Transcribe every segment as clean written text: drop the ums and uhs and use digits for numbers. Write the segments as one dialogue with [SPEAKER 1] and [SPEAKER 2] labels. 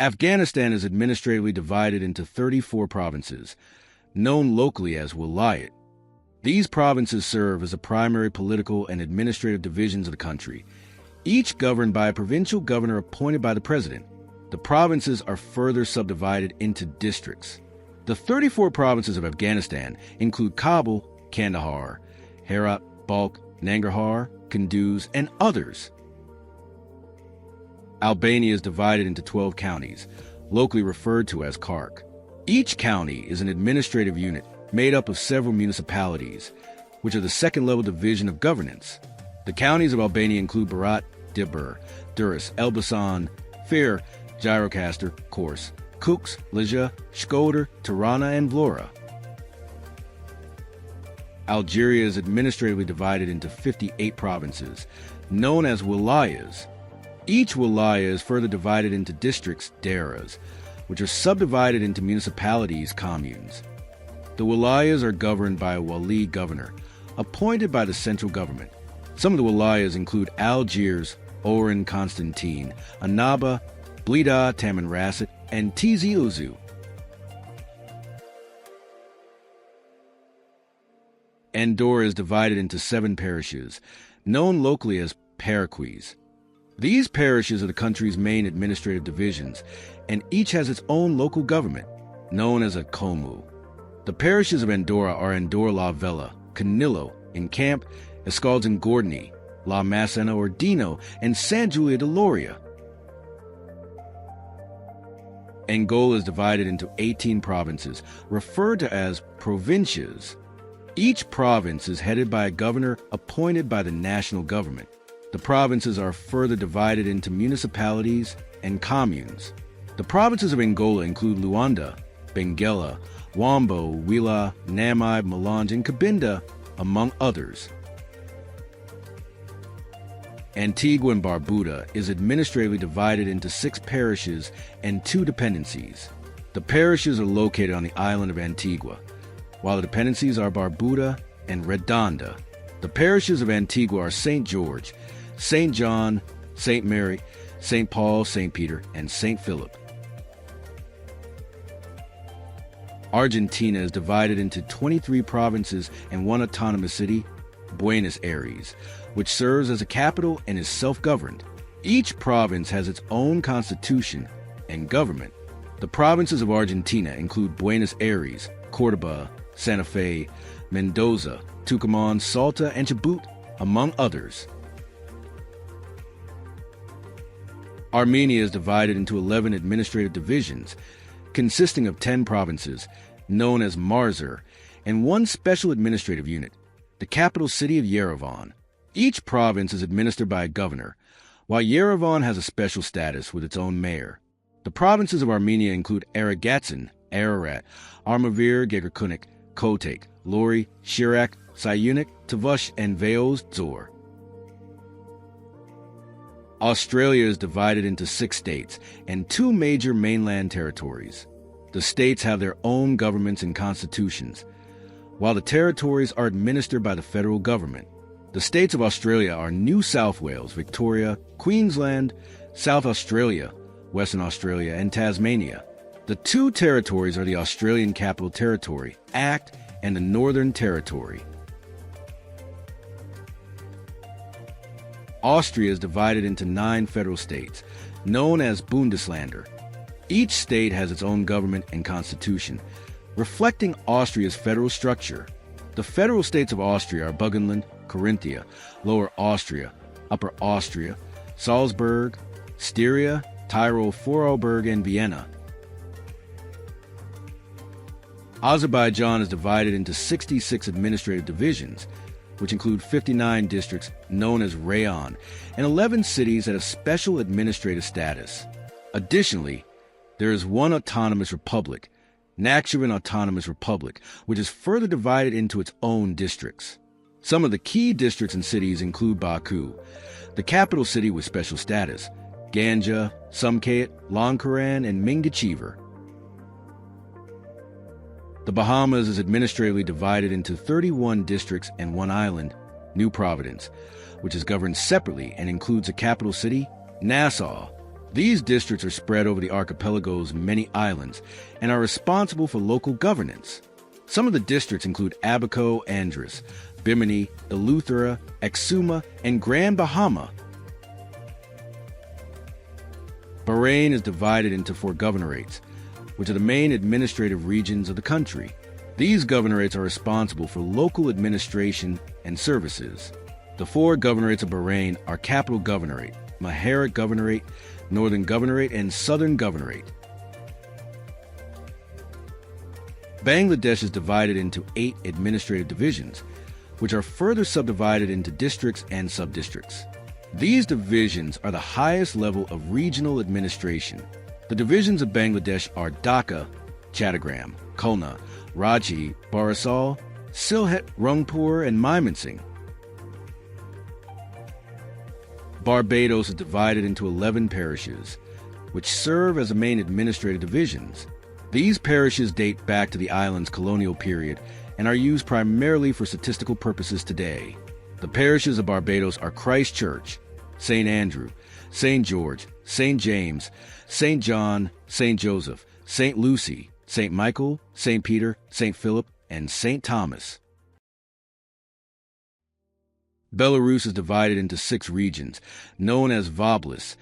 [SPEAKER 1] Afghanistan is administratively divided into 34 provinces, known locally as wilayat. These provinces serve as the primary political and administrative divisions of the country, each governed by a provincial governor appointed by the president. The provinces are further subdivided into districts. The 34 provinces of Afghanistan include Kabul, Kandahar, Herat, Balkh, Nangarhar, Kunduz, and others. Albania is divided into 12 counties, locally referred to as Kark. Each county is an administrative unit made up of several municipalities, which are the second-level division of governance. The counties of Albania include Berat, Dibur, Durrës, Elbasan, Fier, Gjirokastër, Kors, Kukës, Lezhë, Shkodër, Tirana, and Vlora. Algeria is administratively divided into 58 provinces, known as wilayas. Each wilaya is further divided into districts, daras, which are subdivided into municipalities, communes. The wilayas are governed by a wali governor, appointed by the central government. Some of the wilayas include Algiers, Oran Constantine, Annaba, Blida, Tamanrasset, and Tizi Ouzou. Andorra is divided into 7 parishes, known locally as parochies. These parishes are the country's main administrative divisions, and each has its own local government, known as a komu. The parishes of Andorra are Andorra la Vella, Canillo, Encamp, Escaldes and Gordony, La Massana or Dino, and San Julia de Loria. Angola is divided into 18 provinces, referred to as provincias. Each province is headed by a governor appointed by the national government. The provinces are further divided into municipalities and communes. The provinces of Angola include Luanda, Benguela, Wambo, Huila, Namib, Malanje, and Cabinda, among others. Antigua and Barbuda is administratively divided into 6 parishes and 2 dependencies. The parishes are located on the island of Antigua, while the dependencies are Barbuda and Redonda. The parishes of Antigua are St. George, St. John, St. Mary, St. Paul, St. Peter, and St. Philip. Argentina is divided into 23 provinces and 1 autonomous city, Buenos Aires, which serves as a capital and is self-governed. Each province has its own constitution and government. The provinces of Argentina include Buenos Aires, Córdoba, Santa Fe, Mendoza, Tucumán, Salta, and Chubut, among others. Armenia is divided into 11 administrative divisions, consisting of 10 provinces, known as Marzur, and 1 special administrative unit, the capital city of Yerevan. Each province is administered by a governor, while Yerevan has a special status with its own mayor. The provinces of Armenia include Aragatsin, Ararat, Armavir, Gegerkunik, Kotek, Lori, Shirak, Sayunik, Tavush, and Veoz Zor. Australia is divided into 6 states and 2 major mainland territories. The states have their own governments and constitutions, while the territories are administered by the federal government. The states of Australia are New South Wales, Victoria, Queensland, South Australia, Western Australia, and Tasmania. The 2 territories are the Australian Capital Territory, ACT, and the Northern Territory. Austria is divided into 9 federal states, known as Bundesländer. Each state has its own government and constitution, reflecting Austria's federal structure. The federal states of Austria are Burgenland, Carinthia, Lower Austria, Upper Austria, Salzburg, Styria, Tyrol, Vorarlberg, and Vienna. Azerbaijan is divided into 66 administrative divisions, which include 59 districts known as rayon, and 11 cities that have special administrative status. Additionally, there is 1 autonomous republic, Nakhchivan Autonomous Republic, which is further divided into its own districts. Some of the key districts and cities include Baku, the capital city with special status, Ganja, Sumqayit, Lankaran, and Mingachever. The Bahamas is administratively divided into 31 districts and 1 island, New Providence, which is governed separately and includes a capital city, Nassau, These districts are spread over the archipelago's many islands and are responsible for local governance. Some of the districts include Abaco, Andros, Bimini, Eleuthera, Exuma, and Grand Bahama. Bahrain is divided into 4 governorates, which are the main administrative regions of the country. These governorates are responsible for local administration and services. The 4 governorates of Bahrain are Capital Governorate, Maharat Governorate, Northern Governorate, and Southern Governorate. Bangladesh is divided into 8 administrative divisions, which are further subdivided into districts and subdistricts. These divisions are the highest level of regional administration. The divisions of Bangladesh are Dhaka, Chattogram, Khulna, Ranchi, Barisal, Sylhet, Rangpur, and Mymensingh. Barbados is divided into 11 parishes, which serve as the main administrative divisions. These parishes date back to the island's colonial period and are used primarily for statistical purposes today. The parishes of Barbados are Christchurch, St. Andrew, St. George, St. James, St. John, St. Joseph, St. Lucy, St. Michael, St. Peter, St. Philip, and St. Thomas. Belarus is divided into 6 regions, known as Voblis,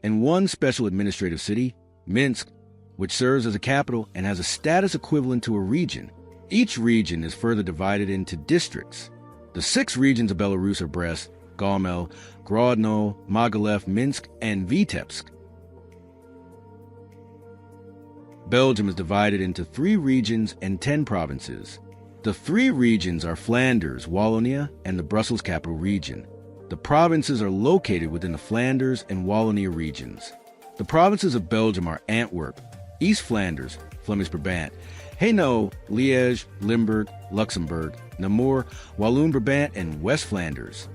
[SPEAKER 1] and 1 special administrative city, Minsk, which serves as a capital and has a status equivalent to a region. Each region is further divided into districts. The 6 regions of Belarus are Brest, Gomel, Grodno, Mogilev, Minsk, and Vitebsk. Belgium is divided into 3 regions and 10 provinces. The 3 regions are Flanders, Wallonia, and the Brussels capital region. The provinces are located within the Flanders and Wallonia regions. The provinces of Belgium are Antwerp, East Flanders, Flemish Brabant, Hainaut, Liège, Limburg, Luxembourg, Namur, Walloon Brabant, and West Flanders.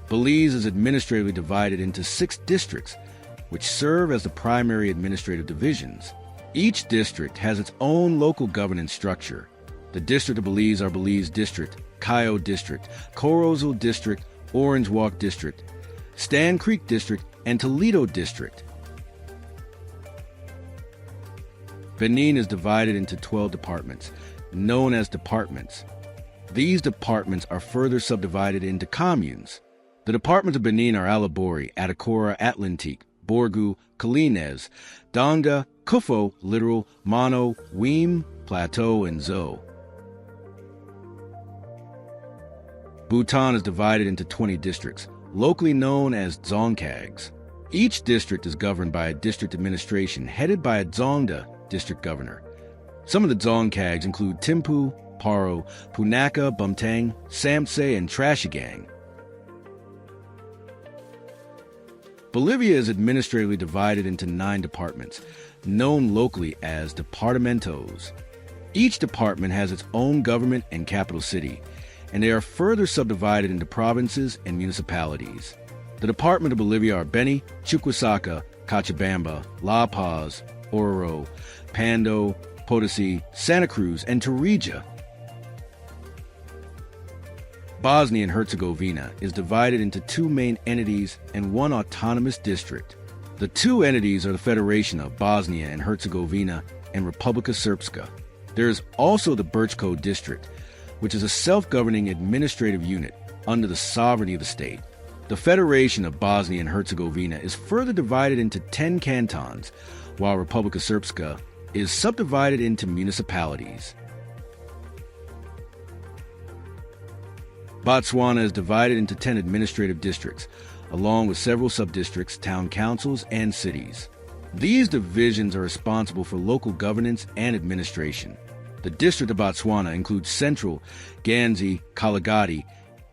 [SPEAKER 1] Belize is administratively divided into 6 districts, which serve as the primary administrative divisions. Each district has its own local governance structure. The District of Belize are Belize District, Cayo District, Corozal District, Orange Walk District, Stan Creek District, and Toledo District. Benin is divided into 12 departments, known as departments. These departments are further subdivided into communes. The departments of Benin are Alabori, Atakora, Atlantique, Borgu, Kalines, Donda, Kufo, Littoral, Mono, Weem, Plateau, and Zo. Bhutan is divided into 20 districts, locally known as dzongkhags. Each district is governed by a district administration headed by a dzongda district governor. Some of the dzongkhags include Thimphu, Paro, Punakha, Bumtang, Samtse, and Trashigang. Bolivia is administratively divided into 9 departments, known locally as departamentos. Each department has its own government and capital city, and they are further subdivided into provinces and municipalities. The Department of Bolivia are Beni, Chuquisaca, Cochabamba, La Paz, Oruro, Pando, Potosi, Santa Cruz, and Tarija. Bosnia and Herzegovina is divided into 2 main entities and 1 autonomous district. The 2 entities are the Federation of Bosnia and Herzegovina and Republika Srpska. There is also the Brčko district, which is a self-governing administrative unit under the sovereignty of the state. The Federation of Bosnia and Herzegovina is further divided into 10 cantons, while Republika Srpska is subdivided into municipalities. Botswana is divided into 10 administrative districts, along with several subdistricts, town councils, and cities. These divisions are responsible for local governance and administration. The District of Botswana includes Central, Ganzi, Kalagati,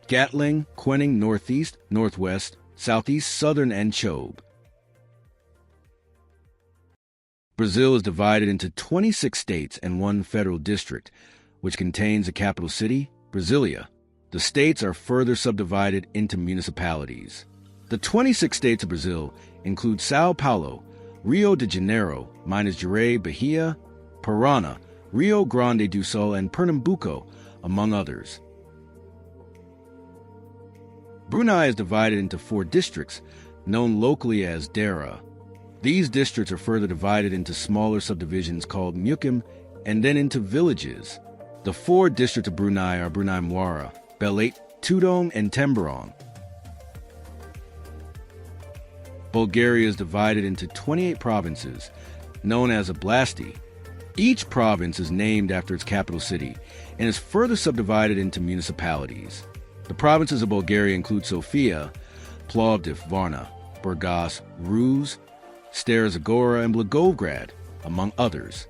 [SPEAKER 1] Gatling, Kwening, Northeast, Northwest, Southeast, Southern, and Chobe. Brazil is divided into 26 states and 1 federal district, which contains a capital city, Brasilia. The states are further subdivided into municipalities. The 26 states of Brazil include Sao Paulo, Rio de Janeiro, Minas Gerais, Bahia, Paraná, Rio Grande do Sul, and Pernambuco, among others. Brunei is divided into 4 districts, known locally as Dera. These districts are further divided into smaller subdivisions called mukim and then into villages. The 4 districts of Brunei are Brunei Muara, Belait, Tudong, and Temburong. Bulgaria is divided into 28 provinces, known as oblasti. Each province is named after its capital city and is further subdivided into municipalities. The provinces of Bulgaria include Sofia, Plovdiv, Varna, Burgas, Ruse, Stara Zagora, and Blagoevgrad, among others.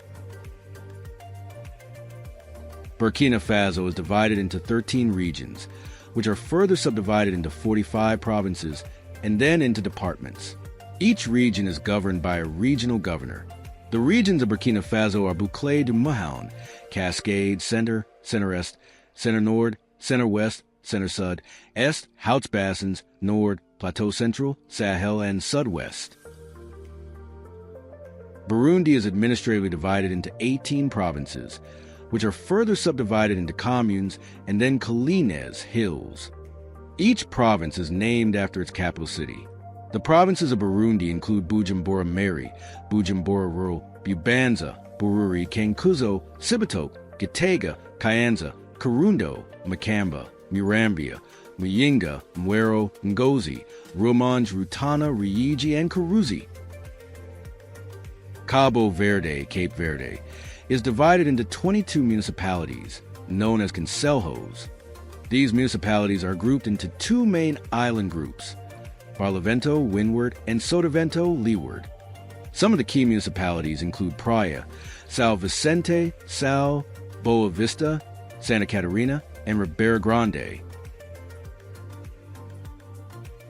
[SPEAKER 1] Burkina Faso is divided into 13 regions, which are further subdivided into 45 provinces and then into departments. Each region is governed by a regional governor. The regions of Burkina Faso are Bouclé du Mahon, Cascade, Center, Center-Est, Center-Nord, Center-West, Center-Sud, Est, Houts-Bassins, Nord, Plateau Central, Sahel, and Sud-West. Burundi is administratively divided into 18 provinces, which are further subdivided into communes and then collines, hills. Each province is named after its capital city. The provinces of Burundi include Bujumbura Mairie, Bujumbura Rural, Bubanza, Bururi, Cankuzo, Cibitoke, Gitega, Kayanza, Kirundo, Makamba, Murambia, Muyinga, Mwero, Ngozi, Rumonge, Rutana, Ruyigi, and Karuzi. Cabo Verde, Cape Verde, is divided into 22 municipalities, known as concelhos. These municipalities are grouped into 2 main island groups, Barlovento, Windward, and Sotavento, Leeward. Some of the key municipalities include Praia, São Vicente, Sal, Boa Vista, Santa Catarina, and Ribeira Grande.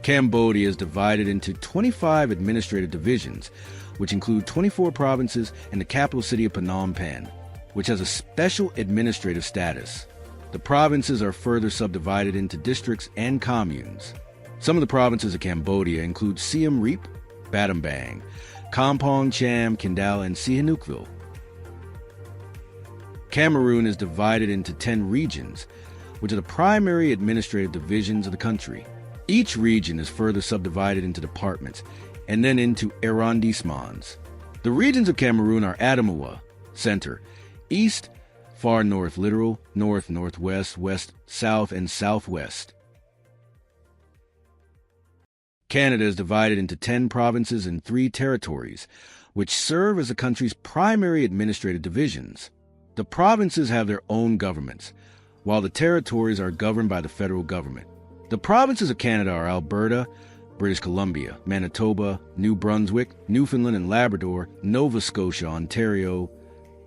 [SPEAKER 1] Cambodia is divided into 25 administrative divisions, which include 24 provinces and the capital city of Phnom Penh, which has a special administrative status. The provinces are further subdivided into districts and communes. Some of the provinces of Cambodia include Siem Reap, Battambang, Kampong Cham, Kendal, and Sihanoukville. Cameroon is divided into 10 regions, which are the primary administrative divisions of the country. Each region is further subdivided into departments and then into arrondissements. The regions of Cameroon are Adamawa, Center, East, Far North Littoral, North, Northwest, West, South, and Southwest. Canada is divided into 10 provinces and 3 territories, which serve as the country's primary administrative divisions. The provinces have their own governments, while the territories are governed by the federal government. The provinces of Canada are Alberta, British Columbia, Manitoba, New Brunswick, Newfoundland and Labrador, Nova Scotia, Ontario,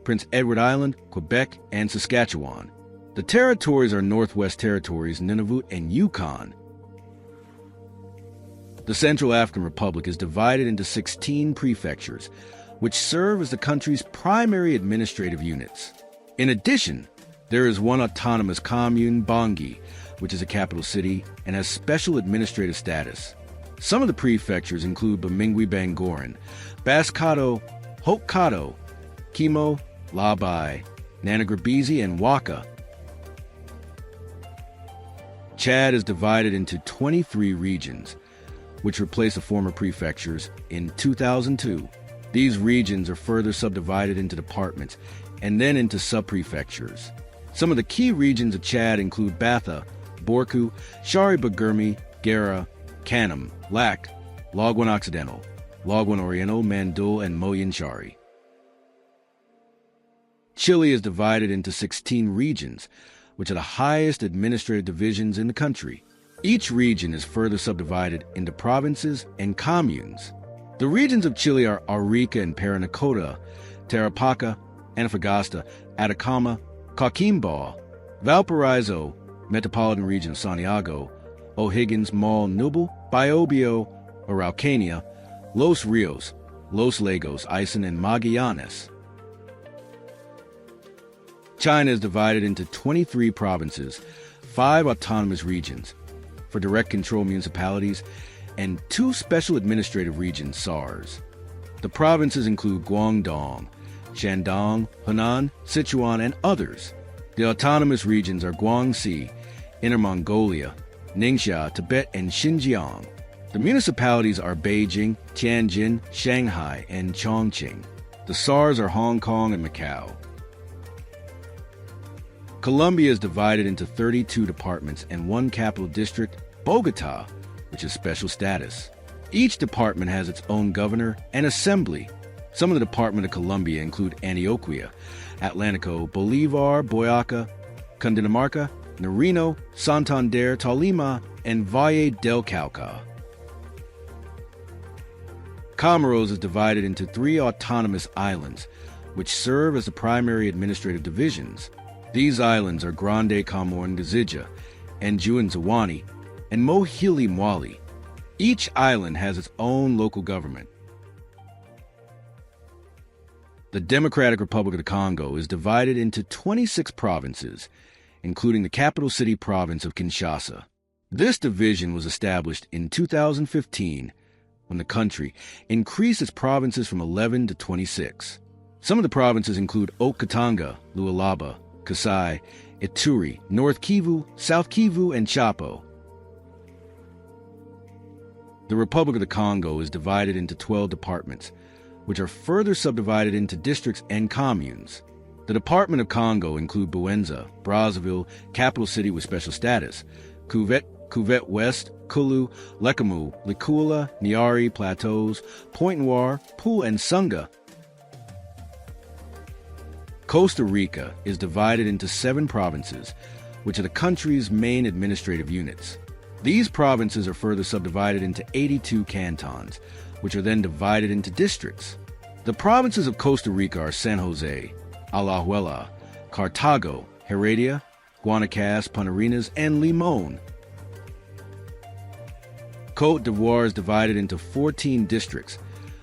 [SPEAKER 1] Prince Edward Island, Quebec, and Saskatchewan. The territories are Northwest Territories, Nunavut, and Yukon. The Central African Republic is divided into 16 prefectures, which serve as the country's primary administrative units. In addition, there is one autonomous commune, Bangui, which is a capital city and has special administrative status. Some of the prefectures include Bamingui Bangoran, Baskado, Hokkado, Kimo, Labai, Nanagrabizi, and Waka. Chad is divided into 23 regions, which replaced the former prefectures in 2002. These regions are further subdivided into departments and then into sub-prefectures. Some of the key regions of Chad include Batha, Borku, Shari Bagurmi, Gera, Kanam, Lak, Logwan Occidental, Logwan Oriental, Mandul, and Moyen Shari. Chile is divided into 16 regions, which are the highest administrative divisions in the country. Each region is further subdivided into provinces and communes. The regions of Chile are Arica and Parinacota, Tarapacá, Antofagasta, Atacama, Coquimbo, Valparaiso, Metropolitan Region of Santiago, O'Higgins, Mall, Nubel, Biobío, Araucania, Los Rios, Los Lagos, Aysén, and Magallanes. China is divided into 23 provinces, 5 autonomous regions for direct control municipalities, and 2 special administrative regions, SARs. The provinces include Guangdong, Shandong, Henan, Sichuan, and others. The autonomous regions are Guangxi, Inner Mongolia, Ningxia, Tibet, and Xinjiang. The municipalities are Beijing, Tianjin, Shanghai, and Chongqing. The SARs are Hong Kong and Macau. Colombia is divided into 32 departments and one capital district, Bogotá, which is special status. Each department has its own governor and assembly. Some of the Department of Colombia include Antioquia, Atlántico, Bolívar, Boyacá, Cundinamarca, Nariño, Santander, Tolima, and Valle del Cauca. Comoros is divided into 3 autonomous islands, which serve as the primary administrative divisions. These islands are Grande Comore Ngazija, Anjou Zawani, and Mohili Mwali. Each island has its own local government. The Democratic Republic of the Congo is divided into 26 provinces, including the capital city province of Kinshasa. This division was established in 2015 when the country increased its provinces from 11 to 26. Some of the provinces include Haut-Katanga, Lualaba, Kasai, Ituri, North Kivu, South Kivu, and Chapo. The Republic of the Congo is divided into 12 departments, which are further subdivided into districts and communes. The Department of Congo include Buenza, Brazzaville, capital city with special status, Cuvette West, Kulu, Lekamu, Likula, Niari, Plateaus, Pointe-Noire, Pool, and Sunga. Costa Rica is divided into 7 provinces, which are the country's main administrative units. These provinces are further subdivided into 82 cantons, which are then divided into districts. The provinces of Costa Rica are San Jose, Alajuela, Cartago, Heredia, Guanacaste, Punta and Limón. Côte d'Ivoire is divided into 14 districts,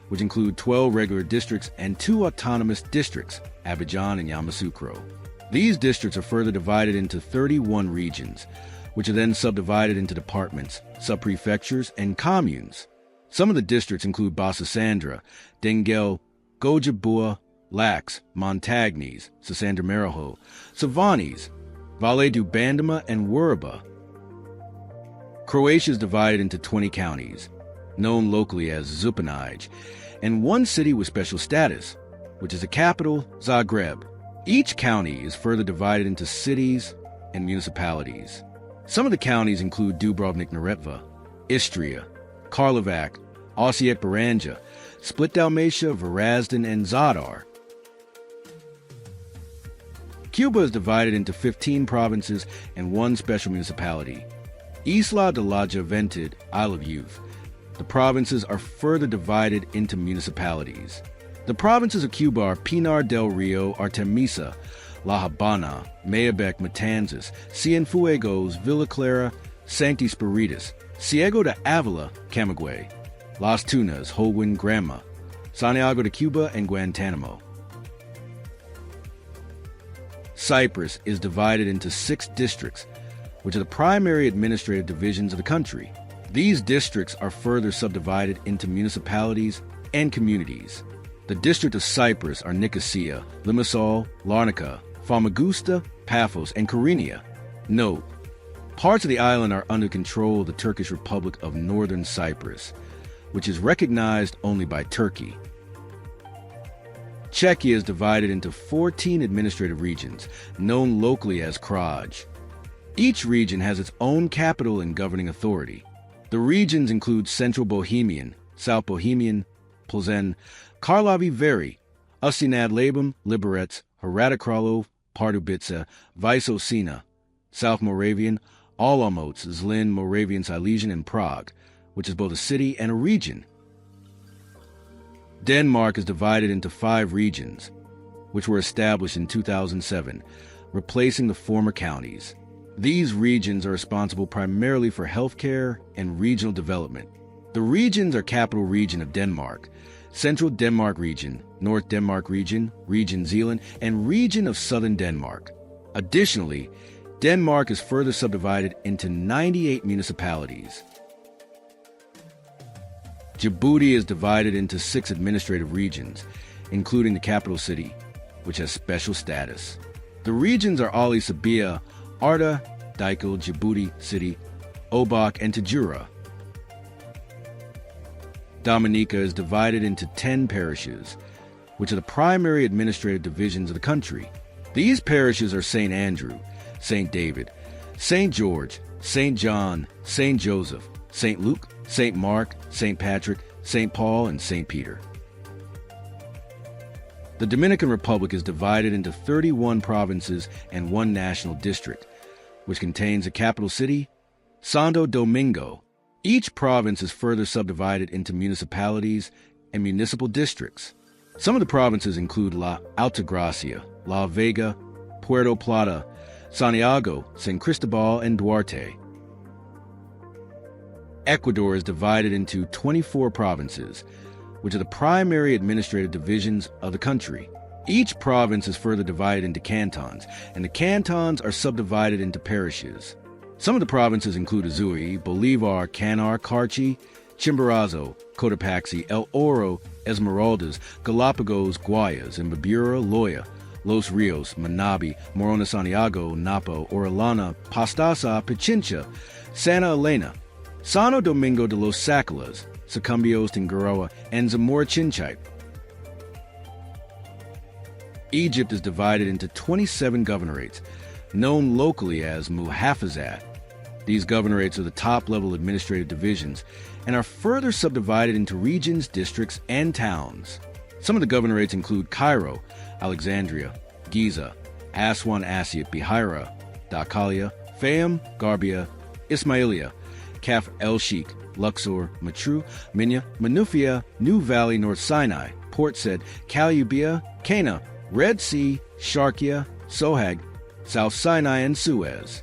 [SPEAKER 1] which include 12 regular districts and 2 autonomous districts, Abidjan and Yamoussoukro. These districts are further divided into 31 regions, which are then subdivided into departments, subprefectures, and communes. Some of the districts include Bassa-Sandra, Denguel, Gojabua, Lax, Montagnes, Sassandra-Marajo, Savanes, Valle du Bandama, and Werba. Croatia is divided into 20 counties, known locally as Županije, and one city with special status, which is the capital, Zagreb. Each county is further divided into cities and municipalities. Some of the counties include Dubrovnik-Neretva, Istria, Karlovac, Osijek-Baranja, Split Dalmatia, Varazdin, and Zadar. Cuba is divided into 15 provinces and one special municipality, Isla de la Juventud, Isle of Youth. The provinces are further divided into municipalities. The provinces of Cuba are Pinar del Rio, Artemisa, La Habana, Mayabeque, Matanzas, Cienfuegos, Villa Clara, Sancti Spiritus, Ciego de Avila, Camagüey, Las Tunas, Holguin, Granma, Santiago de Cuba, and Guantanamo. Cyprus is divided into 6 districts, which are the primary administrative divisions of the country. These districts are further subdivided into municipalities and communities. The District of Cyprus are Nicosia, Limassol, Larnaca, Famagusta, Paphos, and Kyrenia. Note, parts of the island are under control of the Turkish Republic of Northern Cyprus, which is recognized only by Turkey. Czechia is divided into 14 administrative regions, known locally as Kraj. Each region has its own capital and governing authority. The regions include Central Bohemian, South Bohemian, Plzeň, Karlovy Vary, Ustinad Labem, Liberec, Hrad Králové, Pardubice, Vysočina, South Moravian, Olomouc, Zlin, Moravian Silesian, and Prague, which is both a city and a region. Denmark is divided into 5 regions, which were established in 2007, replacing the former counties. These regions are responsible primarily for healthcare and regional development. The regions are Capital Region of Denmark, Central Denmark Region, North Denmark Region, Region Zealand, and Region of Southern Denmark. Additionally, Denmark is further subdivided into 98 municipalities. Djibouti is divided into 6 administrative regions, including the capital city, which has special status. The regions are Ali Sabia, Arda, Daikil, Djibouti City, Obak, and Tajura. Dominica is divided into 10 parishes, which are the primary administrative divisions of the country. These parishes are St. Andrew, St. David, St. George, St. John, St. Joseph, St. Luke, St. Mark, St. Patrick, St. Paul, and St. Peter. The Dominican Republic is divided into 31 provinces and one national district, which contains a capital city, Santo Domingo. Each province is further subdivided into municipalities and municipal districts. Some of the provinces include La Altagracia, La Vega, Puerto Plata, Santiago, San Cristobal, and Duarte. Ecuador is divided into 24 provinces, which are the primary administrative divisions of the country. Each province is further divided into cantons, and the cantons are subdivided into parishes. Some of the provinces include Azuay, Bolivar, Canar, Carchi, Chimborazo, Cotopaxi, El Oro, Esmeraldas, Galapagos, Guayas, Imbabura, Loya, Los Rios, Manabi, Morona Santiago, Napo, Orellana, Pastaza, Pichincha, Santa Elena, Santo Domingo de los Sacalas, Sucumbios, Tingaroa, and Zamora Chinchipe. Egypt is divided into 27 governorates, known locally as muhafazat. These governorates are the top-level administrative divisions and are further subdivided into regions, districts, and towns. Some of the governorates include Cairo, Alexandria, Giza, Aswan, Asiut, Behyra, Dakalia, Fayum, Garbia, Ismailia, Kaf el-Sheikh, Luxor, Matru, Minya, Manufia, New Valley, North Sinai, Port Said, Calubia, Cana, Red Sea, Sharkia, Sohag, South Sinai, and Suez.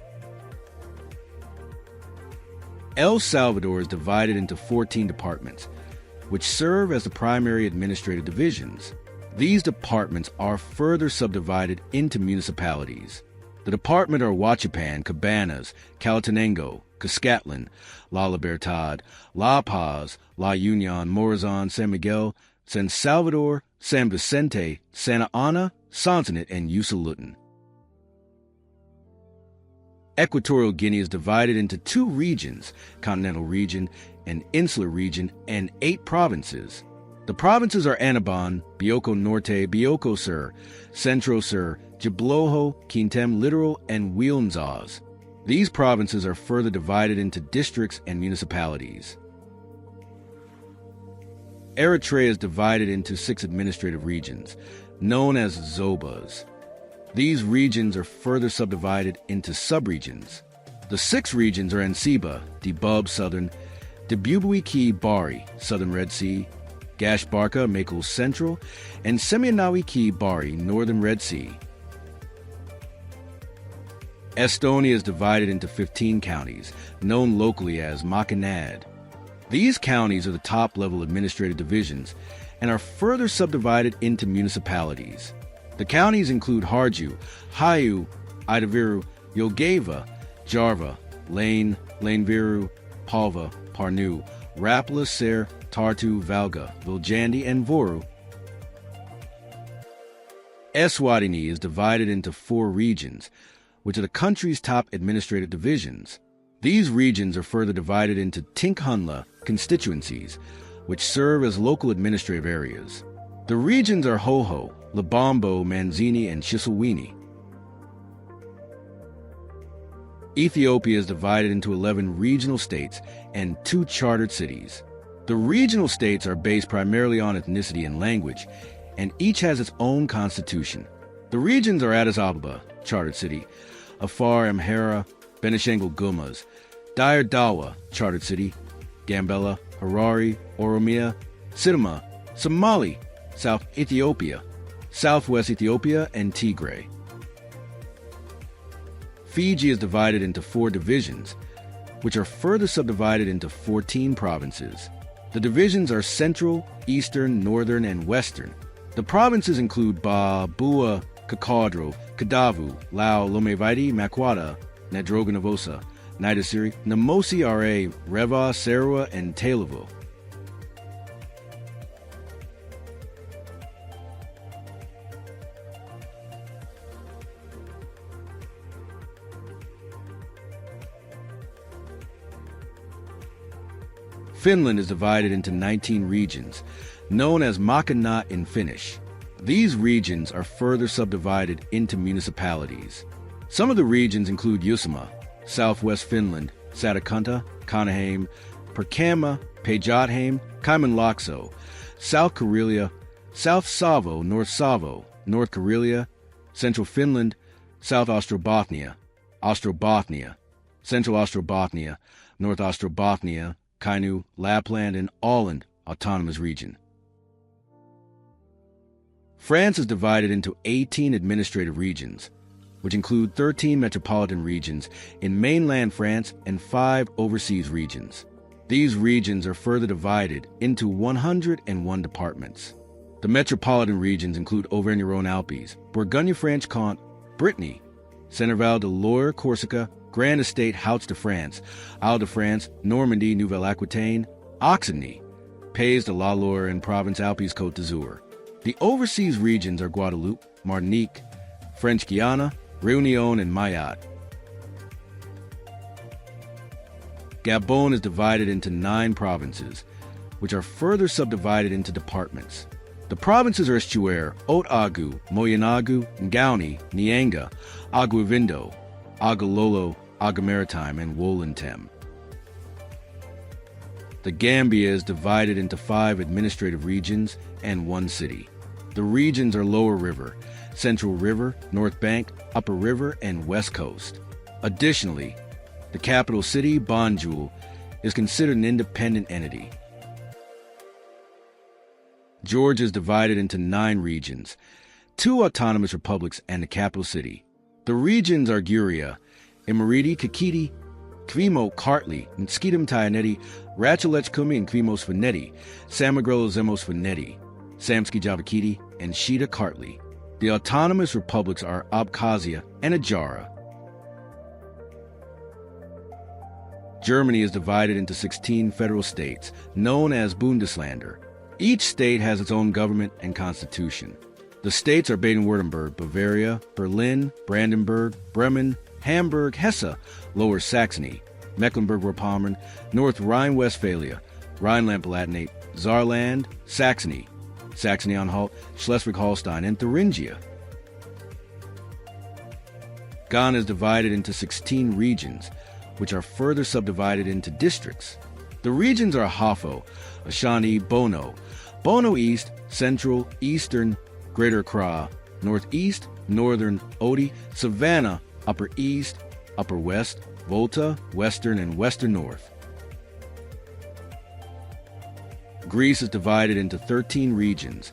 [SPEAKER 1] El Salvador is divided into 14 departments, which serve as the primary administrative divisions. These departments are further subdivided into municipalities. The department are Huachipan, Cabanas, Calatenango, Cuscatlan, La Libertad, La Paz, La Union, Morazan, San Miguel, San Salvador, San Vicente, Santa Ana, Sonsonet, and Usulután. Equatorial Guinea is divided into 2 regions, Continental Region and Insular Region, and 8 provinces. The provinces are Annobon, Bioko Norte, Bioko Sur, Centro Sur, Jiblojo, Quintem Littoral, and Huilnzas. These provinces are further divided into districts and municipalities. Eritrea is divided into 6 administrative regions, known as Zobas. These regions are further subdivided into subregions. The 6 regions are Ansiba, Dibub, Southern, Dibubwiki, Bari, Southern Red Sea, Gashbarka, Makos Central, and Semianawiki, Bari, Northern Red Sea. Estonia is divided into 15 counties, known locally as Makinad. These counties are the top-level administrative divisions and are further subdivided into municipalities. The counties include Harju, Hayu, Idaviru, Yogeva, Jarva, Lane, Laneviru, Palva, Parnu, Rapla, Ser, Tartu, Valga, Viljandi, and Voru. Eswatini is divided into 4 regions, which are the country's top administrative divisions. These regions are further divided into Tinkhunla constituencies, which serve as local administrative areas. The regions are Hoho, Labombo, Manzini, and Chisilwini. Ethiopia is divided into 11 regional states and 2 chartered cities. The regional states are based primarily on ethnicity and language, and each has its own constitution. The regions are Addis Ababa, chartered city, Afar Amhara, Benishangul Gumuz, Dire Dawa, chartered city, Gambela, Harare, Oromia, Sidama, Somali, South Ethiopia, Southwest Ethiopia, and Tigray. Fiji is divided into 4 divisions, which are further subdivided into 14 provinces. The divisions are Central, Eastern, Northern, and Western. The provinces include Ba, Bua, Kakadro, Kadavu, Lao, Lomevaiti, Makwata, Nadroganavosa, Naidasiri, Namosi Are, Reva, Serua, and Tailevu. Finland is divided into 19 regions, known as Maakunnat in Finnish. These regions are further subdivided into municipalities. Some of the regions include Uusimaa, Southwest Finland, Satakunta, Kanaheim, Pirkanmaa, Päijät-Häme, Kymenlaakso, South Karelia, South Savo, North Karelia, Central Finland, South Ostrobothnia, Central Ostrobothnia, North Ostrobothnia, Kainuu, Lapland, and Åland Autonomous Region. France is divided into 18 administrative regions, which include 13 metropolitan regions in mainland France and 5 overseas regions. These regions are further divided into 101 departments. The metropolitan regions include Auvergne-Rhône-Alpes, Bourgogne-Franche-Comté, Brittany, Centre-Val de Loire, Corsica, Grand Estate, Hauts-de-France, Isle-de-France, Normandy, Nouvelle-Aquitaine, Occitanie, Pays de la Loire, and Provence-Alpes-Côte d'Azur. The overseas regions are Guadeloupe, Martinique, French Guiana, Réunion, and Mayotte. Gabon is divided into 9 provinces, which are further subdivided into departments. The provinces are Estuaire, Haut-Agu, Moyen-Agu, Ngauni, Nianga, Agu-Vindo, Agu-Lolo, Agu-Maritime, and Wolin-Tem. The Gambia is divided into 5 administrative regions and 1 city. The regions are Lower River, Central River, North Bank, Upper River, and West Coast. Additionally, the capital city, Banjul, is considered an independent entity. Georgia is divided into 9 regions, 2 autonomous republics, and the capital city. The regions are Guria, Imereti, Kakiti, Kvimo, Kartli, Nskidim, Tayaneti, Ratchelech, Kumi, and Kvimos Veneti, Samagrelo, Zemos Veneti, Samski, Javakiti, and Shida, Kartli. The autonomous republics are Abkhazia and Adjara. Germany is divided into 16 federal states, known as Bundesländer. Each state has its own government and constitution. The states are Baden-Württemberg, Bavaria, Berlin, Brandenburg, Bremen, Hamburg, Hesse, Lower Saxony, Mecklenburg-Vorpommern, North Rhine-Westphalia, Rhineland-Palatinate, Saarland, Saxony, Saxony-Anhalt, Schleswig-Holstein, and Thuringia. Ghana is divided into 16 regions, which are further subdivided into districts. The regions are Ahafo, Ashanti, Bono, Bono East, Central, Eastern, Greater Accra, Northeast, Northern, Odi, Savannah, Upper East, Upper West, Volta, Western, and Western North. Greece is divided into 13 regions,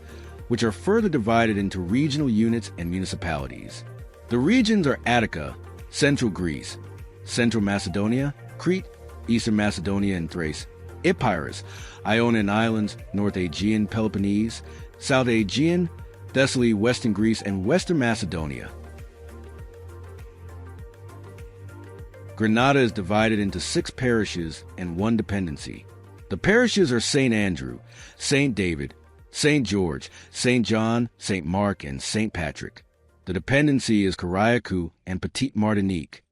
[SPEAKER 1] which are further divided into regional units and municipalities. The regions are Attica, Central Greece, Central Macedonia, Crete, Eastern Macedonia and Thrace, Epirus, Ionian Islands, North Aegean, Peloponnese, South Aegean, Thessaly, Western Greece, and Western Macedonia. Grenada is divided into 6 parishes and 1 dependency. The parishes are St. Andrew, St. David, St. George, St. John, St. Mark, and St. Patrick. The dependency is Carriacou and Petite Martinique.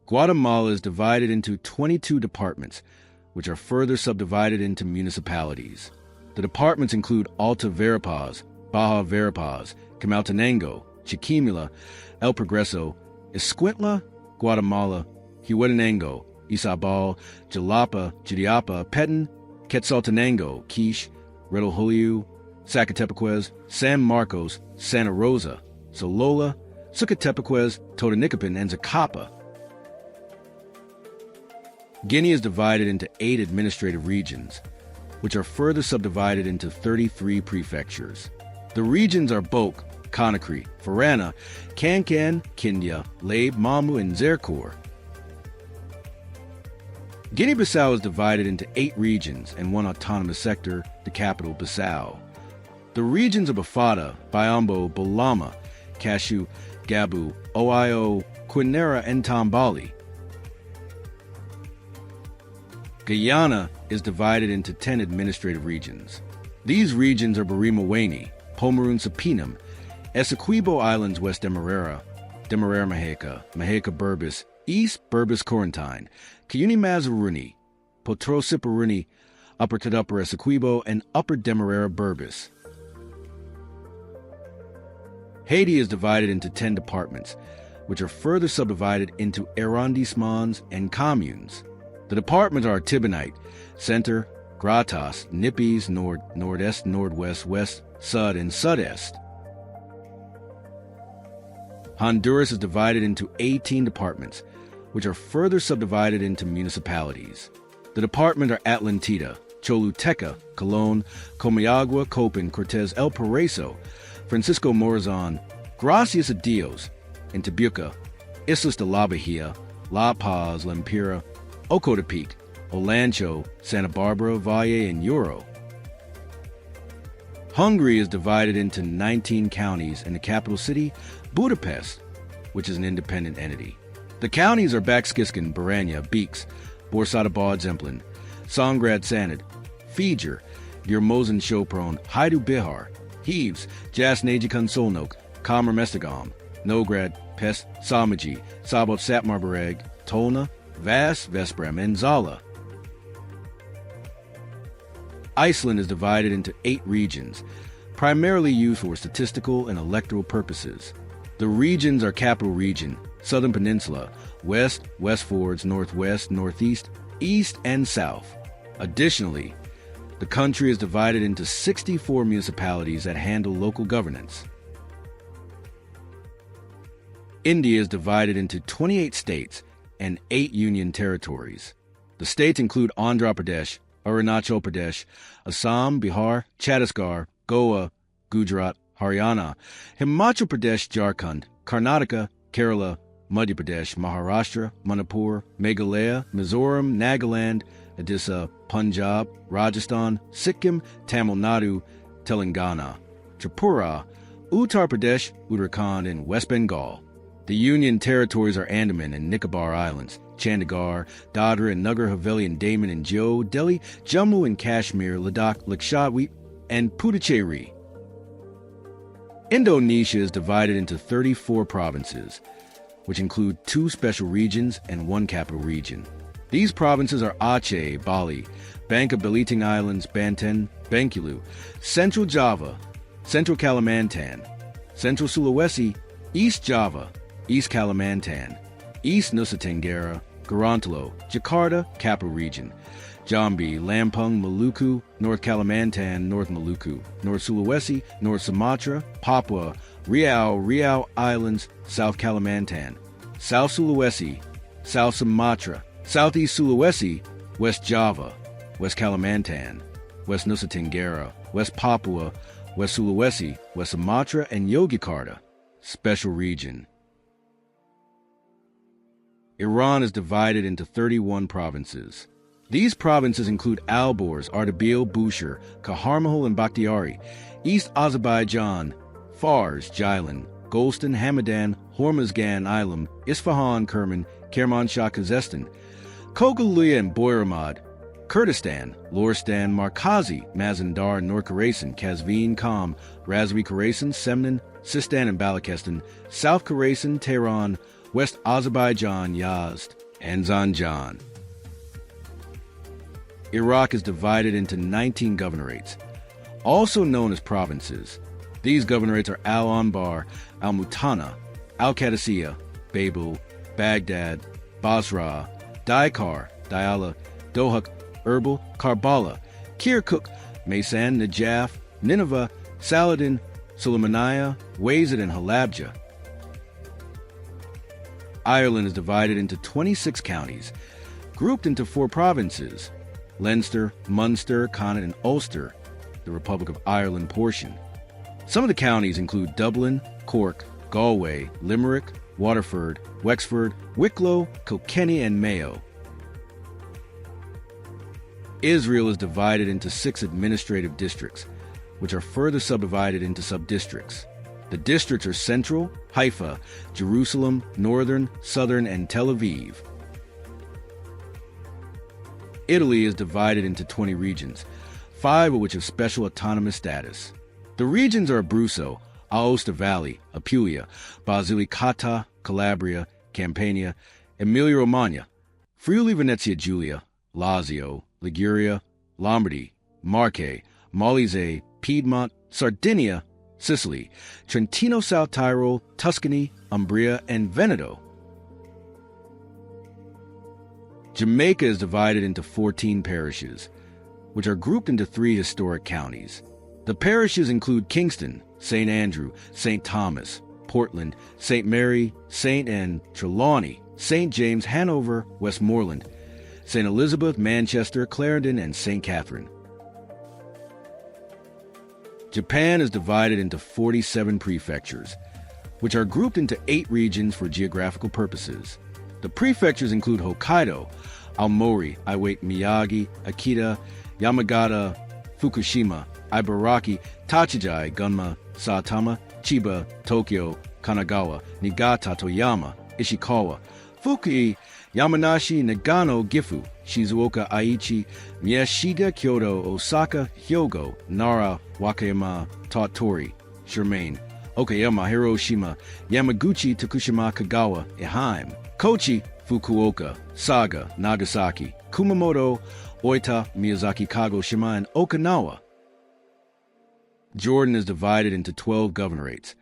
[SPEAKER 1] Guatemala is divided into 22 departments, which are further subdivided into municipalities. The departments include Alta Verapaz, Baja Verapaz, Camaltenango, Chiquimula, El Progreso, Escuintla, Guatemala, Huehuetenango, Izabal, Jalapa, Jutiapa, Petén, Quetzaltenango, Quiche, Retalhuleu, Zacatepeques, San Marcos, Santa Rosa, Solola, Sucatepeques, Totonicapan, and Zacapa. Guinea is divided into 8 administrative regions, which are further subdivided into 33 prefectures. The regions are Bok, Conakry, Farana, Kankan, Kindia, Labe, Mamu, and Zerkor. Guinea-Bissau is divided into 8 regions and 1 autonomous sector, the capital, Bissau. The regions are Bafata, Biombo, Bolama, Kashu, Gabu, Oio, Quinera, and Tambali. Guyana is divided into 10 administrative regions. These regions are Barima-Waini, Pomeroon-Sapinum, Essequibo Islands, West Demerara, Demerara Maheka, Maheka Burbis, East Burbis Corentine, Cuyuni-Mazzaruni, Potrosiparuni, Upper Tadupper Essequibo, and Upper Demerara Burbis. Haiti is divided into 10 departments, which are further subdivided into arrondissements and communes. The departments are Tibonite, Center, Gratas, Nippies, Nord, Nordest, Nordwest, West, Sud, and Sudest. Honduras is divided into 18 departments, which are further subdivided into municipalities. The departments are Atlantida, Choluteca, Colón, Comayagua, Copan, Cortés, El Paraiso, Francisco Morazan, Gracias a Dios, and Tibuca, Islas de la Bahia, La Paz, Lempira, Ocotepeque, Olancho, Santa Barbara, Valle, and Yoro. Hungary is divided into 19 counties and the capital city, Budapest, which is an independent entity. The counties are Bács-Kiskun, Baranya, Beeks, Borsod-Abad, Zemplin, Songrad, Sanad, Fijer, Giermozen, Sopron, Haidu, Bihar, Heaves, Jasnajikan, Solnok, Kamer, Mestegam, Nograd, Pest, Samaji, Sabot, Satmarbereg, Tolna, Vas, Vesprem, and Zala. Iceland is divided into 8 regions, primarily used for statistical and electoral purposes. The regions are Capital Region, Southern Peninsula, West, Westfords, Northwest, Northeast, East, and South. Additionally, the country is divided into 64 municipalities that handle local governance. India is divided into 28 states and 8 union territories. The states include Andhra Pradesh, Arunachal Pradesh, Assam, Bihar, Chhattisgarh, Goa, Gujarat, Haryana, Himachal Pradesh, Jharkhand, Karnataka, Kerala, Madhya Pradesh, Maharashtra, Manipur, Meghalaya, Mizoram, Nagaland, Odisha, Punjab, Rajasthan, Sikkim, Tamil Nadu, Telangana, Tripura, Uttar Pradesh, Uttarakhand, and West Bengal. The Union territories are Andaman and Nicobar Islands, Chandigarh, Dadra and Nagar Haveli and Daman and Diu, Delhi, Jammu and Kashmir, Ladakh, Lakshadweep, and Puducherry. Indonesia is divided into 34 provinces, which include 2 special regions and 1 capital region. These provinces are Aceh, Bali, Bangka Belitung Islands, Banten, Bengkulu, Central Java, Central Kalimantan, Central Sulawesi, East Java, East Kalimantan, East Nusa Tenggara, Gorontalo, Jakarta, Capital Region, Jambi, Lampung, Maluku, North Kalimantan, North Maluku, North Sulawesi, North Sumatra, Papua, Riau Islands, South Kalimantan, South Sulawesi, South Sumatra, Southeast Sulawesi, West Java, West Kalimantan, West Nusa Tenggara, West Papua, West Sulawesi, West Sumatra, and Yogyakarta, Special Region. Iran is divided into 31 provinces. These provinces include Alborz, Ardabil, Bushehr, Kahar-Mahal, and Bakhtiari, East Azerbaijan, Fars, Jilin, Golestan, Hamadan, Hormozgan, Ilam, Isfahan, Kerman, Kermanshah, Khuzestan, Kogaluya and Boyramad, Kurdistan, Loristan, Markazi, Mazandar, North-Khorasan, Kazvin, Kam, Razvi-Khorasan, Semnan, Sistan and Balochistan, South Khorasan, Tehran, West Azerbaijan, Yazd, and Zanjan. Iraq is divided into 19 governorates, also known as provinces. These governorates are Al-Anbar, Al-Mutana, Al-Qadisiyah, Babel, Baghdad, Basra, Daikar, Diyala, Dohuk, Erbil, Karbala, Kirkuk, Maysan, Najaf, Nineveh, Saladin, Sulaymaniyah, Wazid, and Halabja. Ireland is divided into 26 counties, grouped into 4 provinces: Leinster, Munster, Connaught, and Ulster, the Republic of Ireland portion. Some of the counties include Dublin, Cork, Galway, Limerick, Waterford, Wexford, Wicklow, Kilkenny, and Mayo. Israel is divided into 6 administrative districts, which are further subdivided into subdistricts. The districts are Central, Haifa, Jerusalem, Northern, Southern, and Tel Aviv. Italy is divided into 20 regions, 5 of which have special autonomous status. The regions are Abruzzo, Aosta Valley, Apulia, Basilicata, Calabria, Campania, Emilia-Romagna, Friuli Venezia Giulia, Lazio, Liguria, Lombardy, Marche, Molise, Piedmont, Sardinia, Sicily, Trentino South Tyrol, Tuscany, Umbria, and Veneto. Jamaica is divided into 14 parishes, which are grouped into 3 historic counties. The parishes include Kingston, St. Andrew, St. Thomas, Portland, St. Mary, St. Anne, Trelawney, St. James, Hanover, Westmoreland, St. Elizabeth, Manchester, Clarendon, and St. Catherine. Japan is divided into 47 prefectures, which are grouped into 8 regions for geographical purposes. The prefectures include Hokkaido, Aomori, Iwate, Miyagi, Akita, Yamagata, Fukushima, Ibaraki, Tochigi, Gunma, Saitama, Chiba, Tokyo, Kanagawa, Niigata, Toyama, Ishikawa, Fukui, Yamanashi, Nagano, Gifu, Shizuoka, Aichi, Miyashita, Kyoto, Osaka, Hyogo, Nara, Wakayama, Tottori, Shirmaine, Okayama, Hiroshima, Yamaguchi, Tokushima, Kagawa, Ehime, Kochi, Fukuoka, Saga, Nagasaki, Kumamoto, Oita, Miyazaki, Kagoshima, and Okinawa. Jordan is divided into 12 governorates,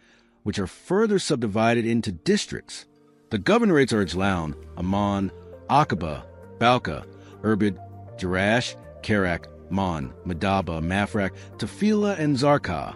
[SPEAKER 1] which are further subdivided into districts. The governorates are Ijlaun, Amman, Aqaba, Balka, Irbid, Jerash, Kerak, Mon, Madaba, Mafraq, Tafila, and Zarqa.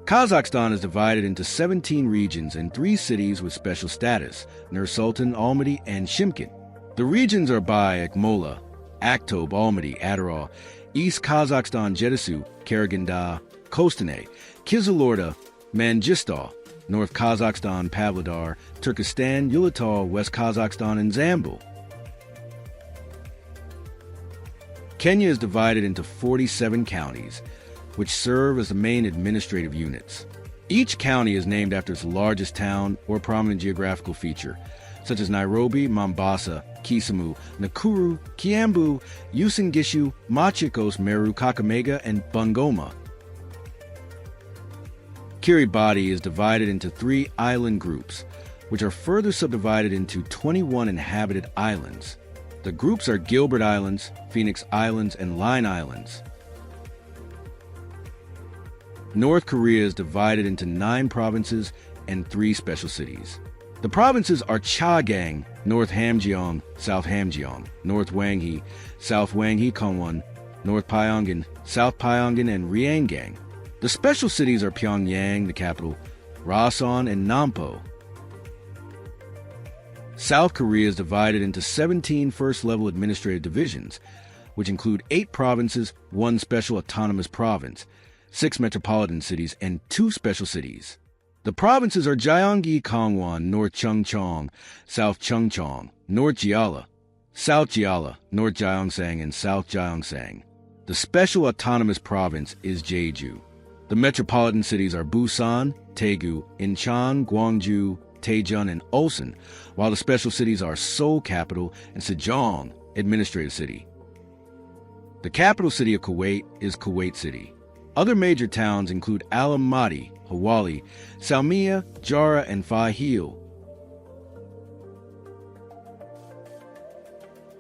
[SPEAKER 1] Kazakhstan is divided into 17 regions and 3 cities with special status, Nur-Sultan, Almaty, and Shymkent. The regions are by Akmola, Aktob, Almaty, Adderall, East Kazakhstan, Jetesu, Karaganda, Kostanay, Kizilorda, Mangistau, North Kazakhstan, Pavlodar, Turkestan, Ulatal, West Kazakhstan, and Zambul. Kenya is divided into 47 counties, which serve as the main administrative units. Each county is named after its largest town or prominent geographical feature, such as Nairobi, Mombasa, Kisumu, Nakuru, Kiambu, Uasin Gishu, Machakos, Meru, Kakamega, and Bungoma. Kiribati is divided into 3 island groups, which are further subdivided into 21 inhabited islands. The groups are Gilbert Islands, Phoenix Islands, and Line Islands. North Korea is divided into 9 provinces and 3 special cities. The provinces are Chagang, North Hamgyong, South Hamgyong, North Hwanghae, South Hwanghae Kongwon, North Pyongan, South Pyongan, and Ryanggang. The special cities are Pyongyang, the capital, Rason, and Nampo. South Korea is divided into 17 first-level administrative divisions, which include 8 provinces, 1 special autonomous province, 6 metropolitan cities, and 2 special cities. The provinces are Gyeonggi, Kangwon, North Chungcheong, South Chungcheong, North Jeolla, South Jeolla, North Gyeongsang, and South Gyeongsang. The special autonomous province is Jeju. The metropolitan cities are Busan, Daegu, Incheon, Gwangju, Daejeon, and Ulsan, while the special cities are Seoul capital and Sejong administrative city. The capital city of Kuwait is Kuwait City. Other major towns include Almaty, Hawali, Salmiya, Jara, and Fahil.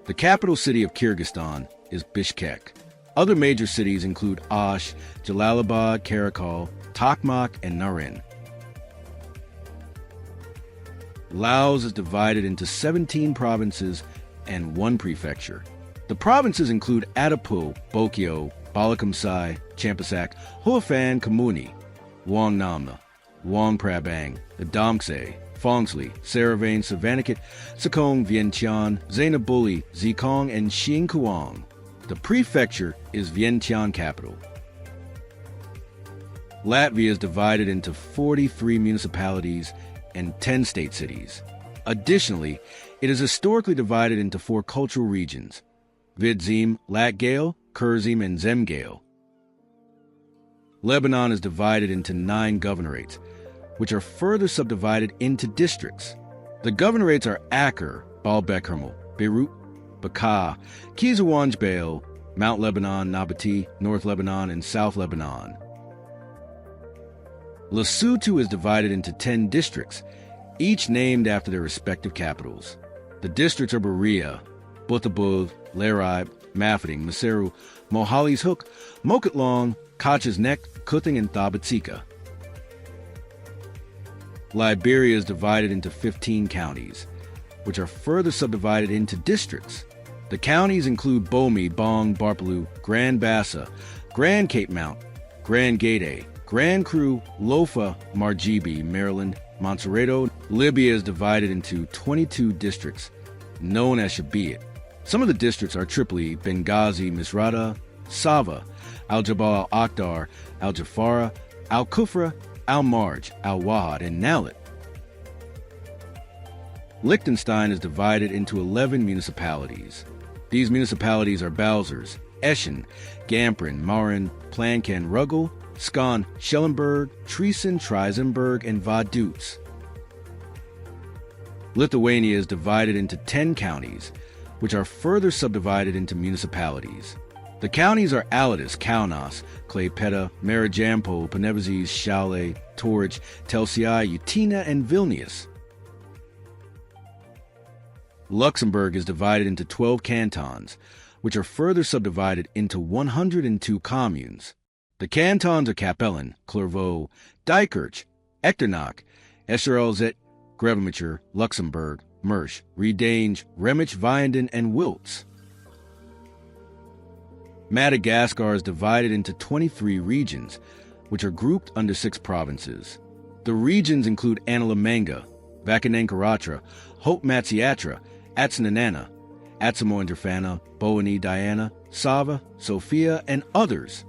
[SPEAKER 1] The capital city of Kyrgyzstan is Bishkek. Other major cities include Osh, Jalalabad, Karakol, Tokmak, and Narin. Laos is divided into 17 provinces and 1 prefecture. The provinces include Adapul, Bokyo, Balakamsai, Champasak, Huafan, Kamuni, Wang Namna, Wang Prabang, Adamse, Fongsli, Saravane, Savannakhet, Sakong, Vientiane, Zainabuli, Zikong, and Xinkuang. The prefecture is Vientiane capital. Latvia is divided into 43 municipalities and 10 state cities. Additionally, it is historically divided into 4 cultural regions: Vidzeme, Latgale, Kurzeme, and Zemgale. Lebanon is divided into 9 governorates, which are further subdivided into districts. The governorates are Acre, Baalbek Hermel, Beirut, Bekaa, Kizawanj Baal, Mount Lebanon, Nabatea, North Lebanon, and South Lebanon. Lesotho is divided into 10 districts, each named after their respective capitals. The districts are Berea, Buthabud, Laribe, Mafeking, Maseru, Mohali's Hook, Mokatlong, Koch's Neck, Kuthing, and Thabatsika. Liberia is divided into 15 counties, which are further subdivided into districts. The counties include Bomi, Bong, Barpaloo, Grand Bassa, Grand Cape Mount, Grand Gate, Grand Cru, Lofa, Margibi, Maryland, Montserrado. Libya is divided into 22 districts, known as Shabiyat. Some of the districts are Tripoli, Benghazi, Misrata, Sava, Al-Jabal al-Akhdar, Al-Jafara, Al-Kufra, Al-Marj, Al-Wahad, and Nalit. Liechtenstein is divided into 11 municipalities. These municipalities are Balzers, Eschen, Gamprin, Marin, Planken, Ruggel, Skon, Schellenberg, Triesen, Trisenberg, and Vaduz. Lithuania is divided into 10 counties, which are further subdivided into municipalities. The counties are Alytus, Kaunas, Klaipėda, Marijampolė, Panevėžys, Šiauliai, Tauragė, Telšiai, Utena, and Vilnius. Luxembourg is divided into 12 cantons, which are further subdivided into 102 communes. The cantons are Capellen, Clairvaux, Dijkerke, Echternach, Echerelzet, Grevenmacher, Luxembourg, Mersch, Redange, Remich, Vianden, and Wiltz. Madagascar is divided into 23 regions, which are grouped under 6 provinces. The regions include Analamanga, Vakinankaratra, Hope Matsiatra, Atsinanana, Atsamoinderfana, Boani Diana, Sava, Sofia, and others.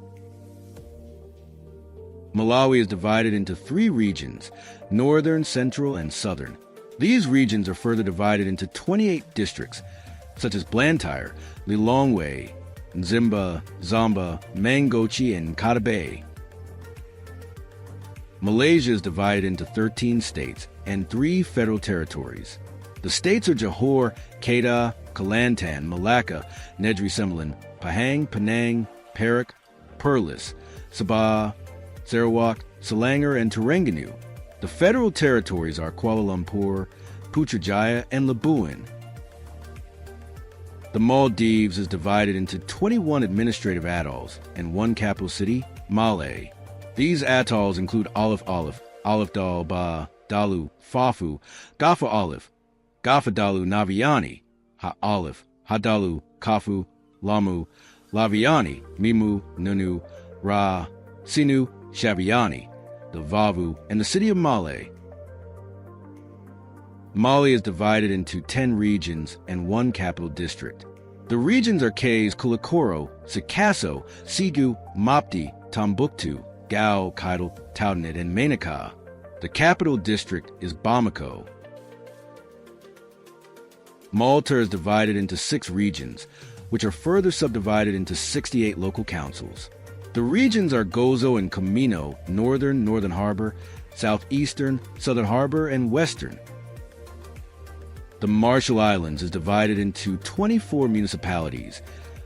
[SPEAKER 1] Malawi is divided into 3 regions, northern, central, and southern. These regions are further divided into 28 districts, such as Blantyre, Lilongwe, Nzimba, Zamba, Mangochi, and Katabe. Malaysia is divided into 13 states and 3 federal territories. The states are Johor, Kedah, Kelantan, Malacca, Negri Sembilan, Pahang, Penang, Perak, Perlis, Sabah, Sarawak, Selangor, and Terengganu. The federal territories are Kuala Lumpur, Putrajaya, and Labuan. The Maldives is divided into 21 administrative atolls and 1 capital city, Malé. These atolls include Olive Olive, Olive Dal Ba, Dalu, Fafu, Gafa Olive, Gafa Dalu Naviani, Ha Olive, Hadalu, Kafu, Lamu, Laviani, Mimu, Nunu, Ra, Sinu, Shaviani, the Vavu, and the city of Malé. Mali is divided into 10 regions and 1 capital district. The regions are Kays, Kulikoro, Sikasso, Sigu, Mopti, Tombouctou, Gao, Kidal, Taudenet, and Menaka. The capital district is Bamako. Malta is divided into 6 regions, which are further subdivided into 68 local councils. The regions are Gozo and Camino, Northern, Northern Harbor, Southeastern, Southern Harbor, and Western. The Marshall Islands is divided into 24 municipalities,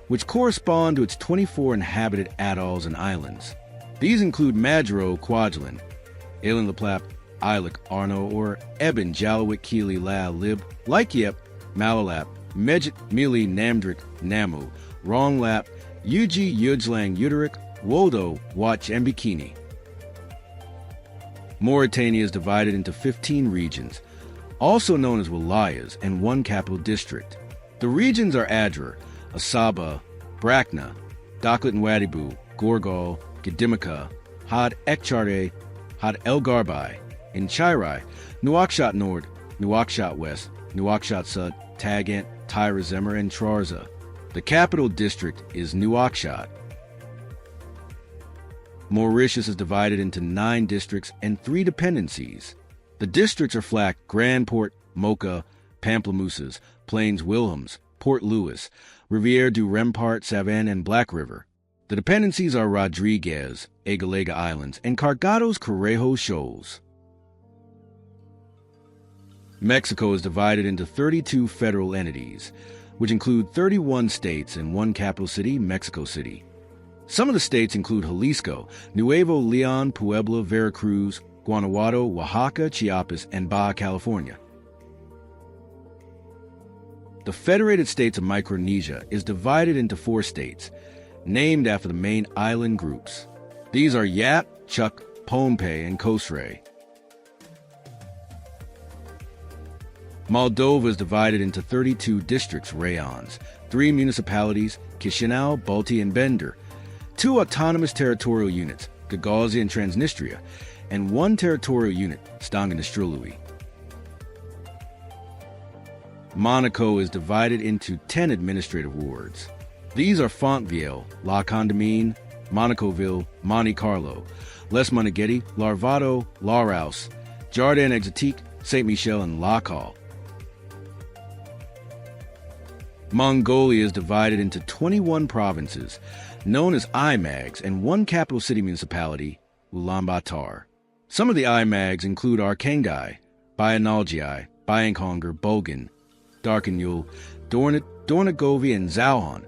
[SPEAKER 1] which correspond to its 24 inhabited atolls and islands. These include Majuro, Kwajalein, Ailen Laplap, Islik, Arno, or Eben, Jalawik, Kili, La, Lib, Laikiep, Malalap, Mejit, Mili, Namdrik, Namu, Ronglap, Yuji, Yujlang, Uterik, Wodo, Watch, and Bikini. Mauritania is divided into 15 regions, also known as wilayas, and 1 capital district. The regions are Adrar, Asaba, Brakna, Dakhlet and Wadibu, Gorgal, Gedimika, Had Ekchare, Had El Garbai, Inchirai, Nouakchott Nord, Nouakchott West, Nouakchott Sud, Tagant, Tyra Zemmer, and Trarza. The capital district is Nouakchott. Mauritius is divided into 9 districts and 3 dependencies. The districts are Flack, Grand Port, Mocha, Pamplemousses, Plains Wilhelms, Port Louis, Rivière du Rempart, Savane, and Black River. The dependencies are Rodriguez, Agalega Islands, and Cargados Correjo Shoals. Mexico is divided into 32 federal entities, which include 31 states and 1 capital city, Mexico City. Some of the states include Jalisco, Nuevo Leon, Puebla, Veracruz, Guanajuato, Oaxaca, Chiapas, and Baja California. The Federated States of Micronesia is divided into 4 states, named after the main island groups. These are Yap, Chuuk, Pohnpei, and Kosrae. Moldova is divided into 32 districts, rayons, 3 municipalities, Chisinau, Balti, and Bender, 2 autonomous territorial units, Gagauzia and Transnistria, and 1 territorial unit, Stanganistrului. Monaco is divided into 10 administrative wards. These are Fontvieille, La Condamine, Monacoville, Monte Carlo, Les Moneghetti, Larvado, Larousse, Jardin Exotique, Saint-Michel, and La Calle. Mongolia is divided into 21 provinces, known as IMAGs, and 1 capital city municipality, Ulaanbaatar. Some of the IMAGs include Arkhangai, Bayanalgai, Bayankhongor, Bulgan, Darkanyul, Dornogovi, and Zauhan.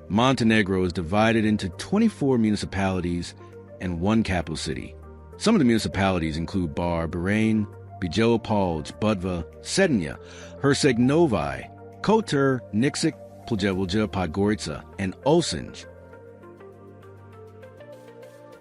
[SPEAKER 1] Montenegro is divided into 24 municipalities and 1 capital city. Some of the municipalities include Bar, Bahrain, Bijelo-Polj, Budva, Sednya, Herceg Novi, Kotor, Nikšić, Pljevelja, Podgorica, and Osinj.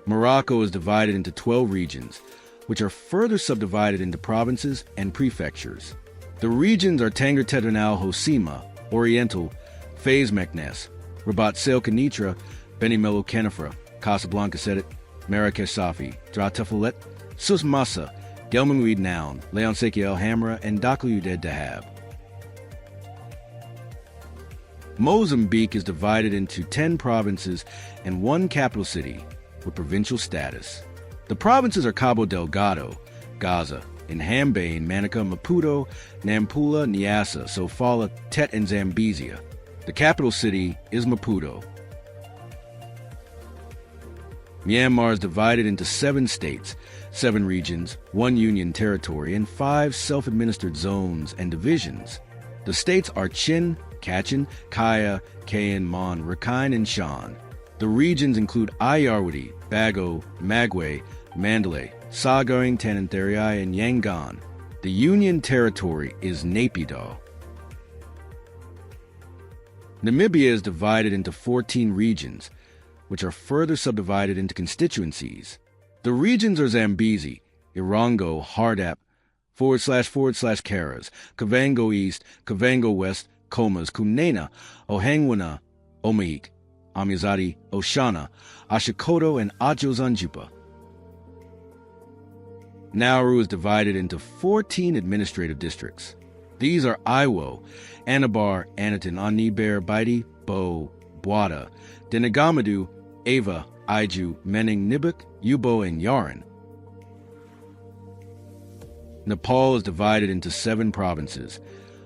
[SPEAKER 1] Morocco is divided into 12 regions, which are further subdivided into provinces and prefectures. The regions are Tanger Terenal Hoceima, Oriental, Fez Meknes, Rabat Sel Kenitra, Beni Melo Kenafra, Casablanca Sedet, Marrakesh Safi, Dratafalet, Sus Massa, Gelmanweed Noun, Leon Seki El Hamra, and Dakluyuded Dahab. Mozambique is divided into 10 provinces and 1 capital city with provincial status. The provinces are Cabo Delgado, Gaza, Inhambane, Manica, Maputo, Nampula, Niassa, Sofala, Tet, and Zambezia. The capital city is Maputo. Myanmar is divided into 7 states, 7 regions, 1 union territory, and 5 self-administered zones and divisions. The states are Chin, Kachin, Kaya, Kayin, Mon, Rakhine, and Shan. The regions include Ayeyarwady, Bago, Magwe, Mandalay, Sagaing, Tanintharyi, and Yangon. The union territory is Naypyidaw. Namibia is divided into 14 regions, which are further subdivided into constituencies. The regions are Zambezi, Irongo, Hardap, / Karas, Kavango East, Kavango West, Comas, Kunena, Ohangwana, Omahik, Amizati, Oshana, Ashikoto, and Ajozanjupa. Nauru is divided into 14 administrative districts. These are Iwo, Anabar, Anaton, Aniber, Baidi, Bo, Boada, Denegamadu, Ava, Iju, Mening, Nibuk, Yubo, and Yaran. Nepal is divided into 7 provinces,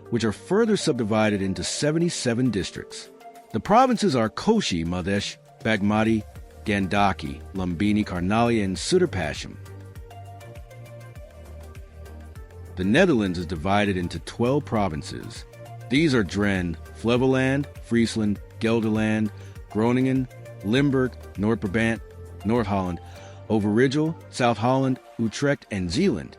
[SPEAKER 1] which are further subdivided into 77 districts. The provinces are Koshi, Madesh, Bagmati, Gandaki, Lumbini, Karnali, and Sudarpashim. The Netherlands is divided into 12 provinces. These are Drenthe, Flevoland, Friesland, Gelderland, Groningen, Limburg, Noord-Brabant, North Holland, Overijssel, South Holland, Utrecht, and Zeeland.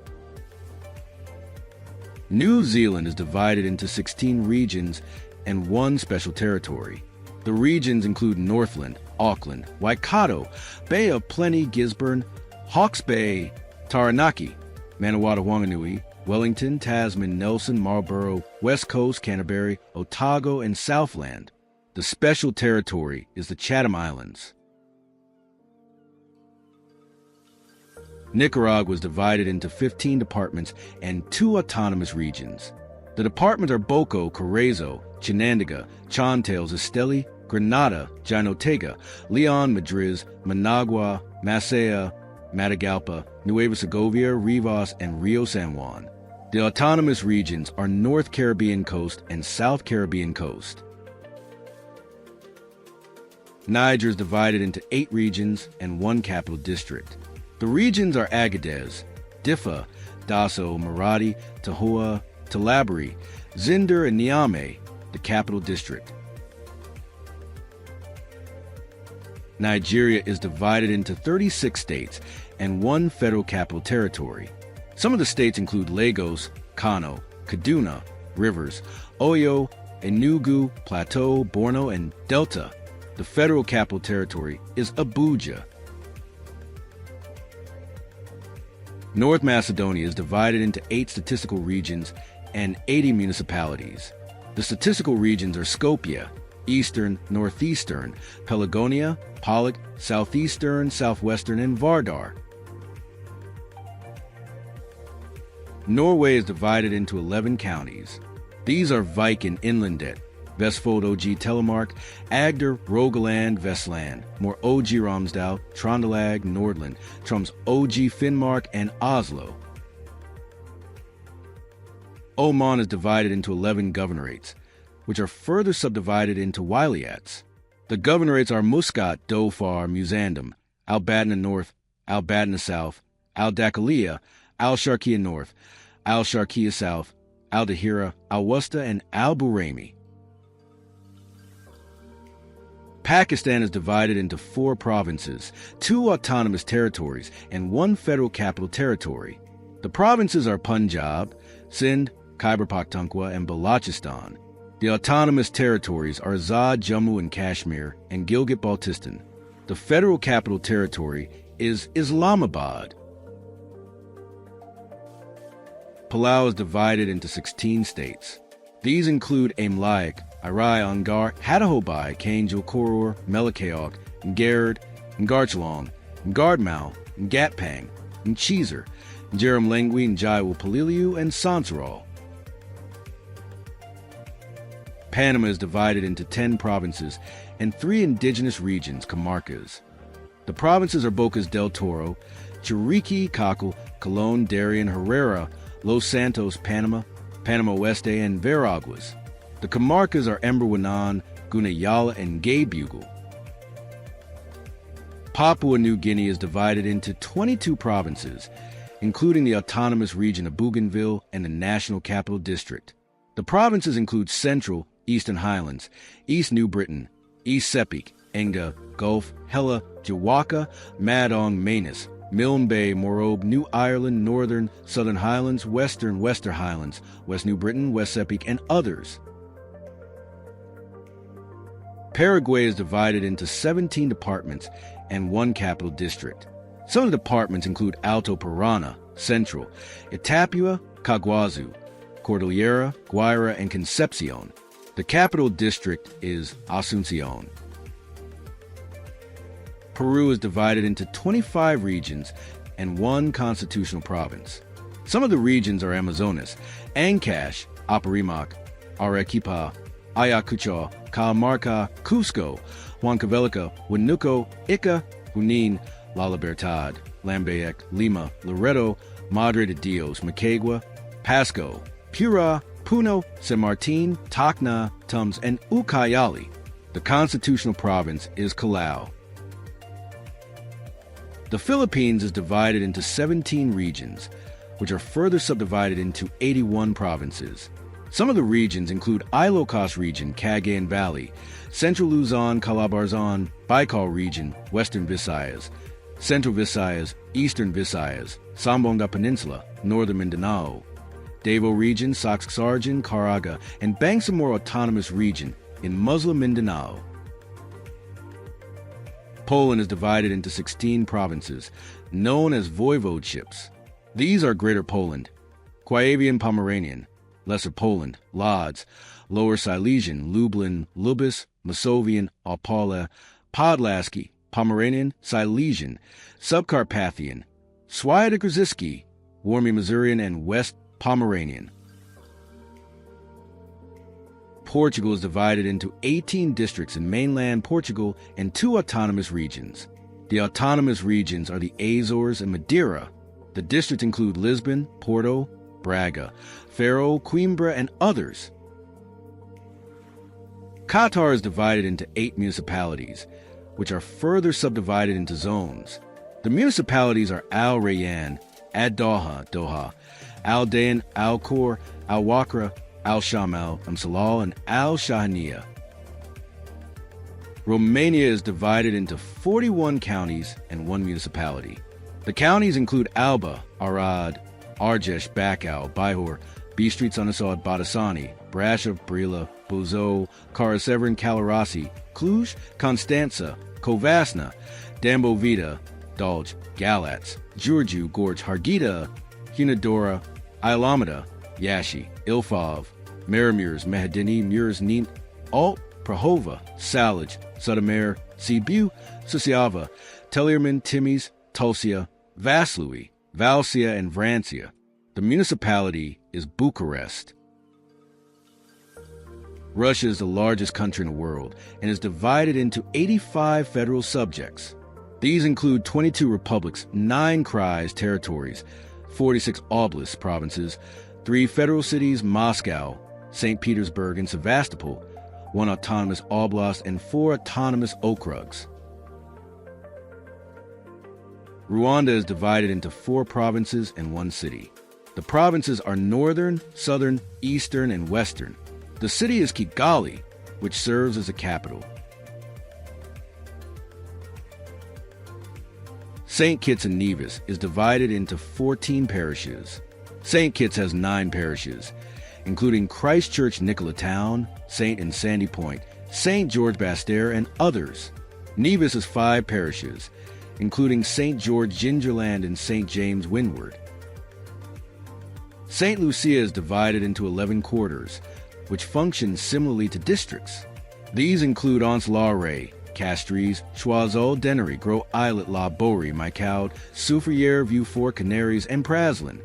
[SPEAKER 1] New Zealand is divided into 16 regions and 1 special territory. The regions include Northland, Auckland, Waikato, Bay of Plenty, Gisborne, Hawke's Bay, Taranaki, Manawatu Wanganui, Wellington, Tasman, Nelson, Marlborough, West Coast, Canterbury, Otago, and Southland. The special territory is the Chatham Islands. Nicaragua was divided into 15 departments and 2 autonomous regions. The departments are Boco, Carrizo, Chinandega, Chontales, Esteli, Granada, Jinotega, Leon, Madriz, Managua, Maceió, Matagalpa, Nueva Segovia, Rivas, and Rio San Juan. The autonomous regions are North Caribbean Coast and South Caribbean Coast. Niger is divided into 8 regions and 1 capital district. The regions are Agadez, Diffa, Dasso, Maradi, Tahoua, Talabari, Zinder, and Niamey, the capital district. Nigeria is divided into 36 states and 1 federal capital territory. Some of the states include Lagos, Kano, Kaduna, rivers, Oyo, Enugu, Plateau, Borno, and Delta. The Federal Capital Territory is Abuja. North Macedonia is divided into 8 statistical regions and 80 municipalities. The statistical regions are Skopje, Eastern, Northeastern, Pelagonia, Polik, Southeastern, Southwestern, and Vardar. Norway is divided into 11 counties. These are Viken, Inlandet, Vestfold, OG, Telemark, Agder, Rogaland, Vestland, More, OG, Romsdal, Trondelag, Nordland, Troms, OG, Finnmark, and Oslo. Oman is divided into 11 governorates, which are further subdivided into wilayats. The governorates are Muscat, Dhofar, Musandam, Al-Batna North, Al-Batna South, Al-Dakalia, Al-Sharqiya North, Al-Sharqiya South, Al-Dahira, Al-Wusta, and Al-Buraimi. Pakistan is divided into 4 provinces, 2 autonomous territories, and 1 federal capital territory. The provinces are Punjab, Sindh, Khyber Pakhtunkhwa, and Balochistan. The autonomous territories are Azad, Jammu and Kashmir, and Gilgit-Baltistan. The federal capital territory is Islamabad. Palau is divided into 16 states. These include Aimlaik, Irai, Angar, Hattahobei, Kanjil, Koror, Melikaok, Ngerd, Ngarchlong, Ngardmau, Ngatpang, Ncheezer, Njerum-Lengwi, Njaiwu, Paliliu, and Sansaral. Panama is divided into 10 provinces and 3 indigenous regions, comarcas. The provinces are Bocas del Toro, Chiriquí, Cacal, Colón, Darien, Herrera, Los Santos, Panama, Panama Oeste, and Veraguas. The comarcas are Ember-Winan, Gunayala, and Gay Bugle. Papua New Guinea is divided into 22 provinces, including the autonomous region of Bougainville and the National Capital District. The provinces include Central, Eastern Highlands, East New Britain, East Sepik, Enga, Gulf, Hela, Jawaka, Madong, Manus, Milne Bay, Morobe, New Ireland, Northern, Southern Highlands, Western, Wester Highlands, West New Britain, West Sepik, and others. Paraguay is divided into 17 departments and 1 capital district. Some of the departments include Alto Parana, Central, Itapua, Caguazu, Cordillera, Guaira, and Concepcion. The capital district is Asunción. Peru is divided into 25 regions and 1 constitutional province. Some of the regions are Amazonas, Ancash, Apurimac, Arequipa, Ayacucho, Cajamarca, Cusco, Huancavelica, Huánuco, Ica, Junín, La Libertad, Lambayeque, Lima, Loreto, Madre de Dios, Moquegua, Pasco, Piura, Puno, San Martin, Tacna, Tums, and Ucayali. The constitutional province is Callao. The Philippines is divided into 17 regions, which are further subdivided into 81 provinces. Some of the regions include Ilocos Region, Cagayan Valley, Central Luzon, Calabarzon, Baikal Region, Western Visayas, Central Visayas, Eastern Visayas, Zamboanga Peninsula, Northern Mindanao, Davao Region, Sacsayhuaman, Caraga, and Bangsamoro Autonomous Region in Muslim Mindanao. Poland is divided into 16 provinces, known as voivodeships. These are Greater Poland, Kuyavian Pomeranian, Lesser Poland, Lodz, Lower Silesian, Lublin, Lubis, Masovian, Opole, Podlasky, Pomeranian, Silesian, Subcarpathian, Swiatek-Grodziskie, Warmia Masurian, and West Pomeranian. Portugal is divided into 18 districts in mainland Portugal and 2 autonomous regions. The autonomous regions are the Azores and Madeira. The districts include Lisbon, Porto, Braga, Faro, Coimbra, and others. Qatar is divided into 8 municipalities, which are further subdivided into zones. The municipalities are Al Rayyan, Ad Doha, Doha, Al Dayan, Al Khor, Al Wakra, Al Shamal, Salal, and Al Shahaniya. Romania is divided into 41 counties and 1 municipality. The counties include Alba, Arad, Argeș, Bacău, Bihor, Bistritz Anasod Batasani, Brasov, Brila, Bozo, Karaseverin, Kalarasi, Cluj, Constanza, Kovasna, Dambovita, Dolj, Galatz, Giurgiu, Gorj, Hargita, Hunadora, Ilamida, Yashi, Ilfov, Marimirs, Mahadini, Murs, Nin, Alt, Prahova, Salaj, Sudamer, Sibiu, Susiava, Tellerman, Timmys, Tulsia, Vaslui, Valsia, and Vrancia. The municipality is Bucharest. Russia is the largest country in the world and is divided into 85 federal subjects. These include 22 republics, 9 krais territories, 46 oblast provinces, 3 federal cities, Moscow, St. Petersburg, and Sevastopol, 1 autonomous oblast, and 4 autonomous okrugs. Rwanda is divided into 4 provinces and 1 city. The provinces are northern, southern, eastern, and western. The city is Kigali, which serves as the capital. St. Kitts and Nevis is divided into 14 parishes. St. Kitts has 9 parishes, including Christchurch Nicolatown, St. and Sandy Point, St. George Bastair, and others. Nevis has 5 parishes, including St. George Gingerland and St. James Windward. St. Lucia is divided into 11 quarters, which function similarly to districts. These include Anse-la-Raye, Castries, Choiseul, Dennery, Gros Islet, La Borie, Mycalde, Soufriere, Vieux-Fort, Canaries, and Praslin.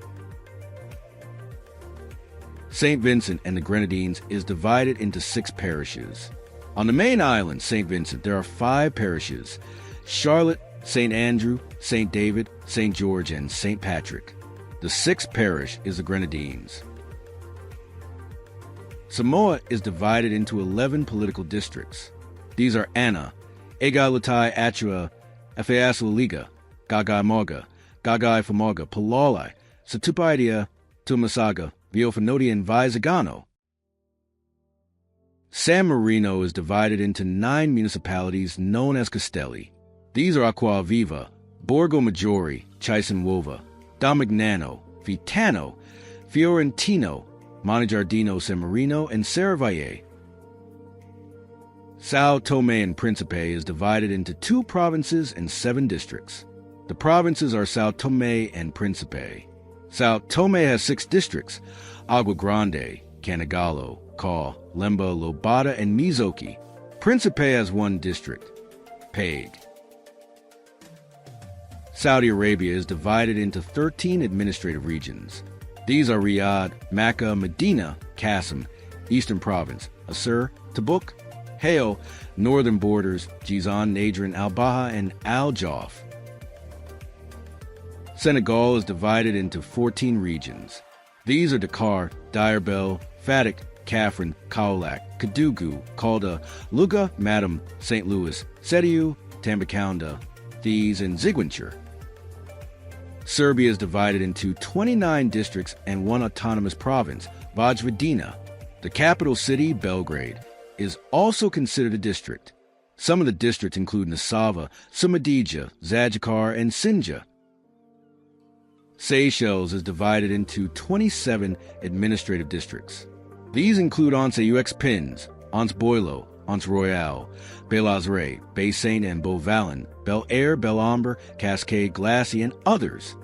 [SPEAKER 1] St. Vincent and the Grenadines is divided into 6 parishes. On the main island, St. Vincent, there are 5 parishes: Charlotte, St. Andrew, St. David, St. George, and St. Patrick. The 6th parish is the Grenadines. Samoa is divided into 11 political districts. These are Ana, Egalatai Achua, Efeasalaliga, Gagai-Moga, Gagai-Famoga, Palolai, Satupaidia, Tumasaga, Viofanoti, and Vaizagano. San Marino is divided into 9 municipalities known as Castelli. These are Aquaviva, Borgo Maggiore, Chisinwova, Damignano, Vitano, Fiorentino, Montegiardino, San Marino, and Serravalle. Sao Tome and Principe is divided into 2 provinces and 7 districts. The provinces are Sao Tome and Principe. Sao Tome has 6 districts: Agua Grande, Canagalo, Caw, Lemba, Lobata, and Mizoki. Principe has 1 district, Pague. Saudi Arabia is divided into 13 administrative regions. These are Riyadh, Makkah, Medina, Qasim, Eastern Province, Asir, Tabuk, Hale, Northern Borders, Jizan, Nadran, Al-Baha, and Al-Jauf. Senegal is divided into 14 regions. These are Dakar, Dirbel, Fatik, Kafrin, Kaolack, Kadougou, Kalda, Luga, Madam, St. Louis, Sediou, Tambacounda, Thies, and Ziguinchor. Serbia is divided into 29 districts and 1 autonomous province, Vojvodina. The capital city, Belgrade, is also considered a district. Some of the districts include Nasava, Sumadija, Zajikar, and Sinja. Seychelles is divided into 27 administrative districts. These include Anse Ux-Pins, Anse Boilo, Anse Royale, Belazre, Bay Saint and Beauvalin, Bel Air, Bel Amber, Cascade, Glassy, and others.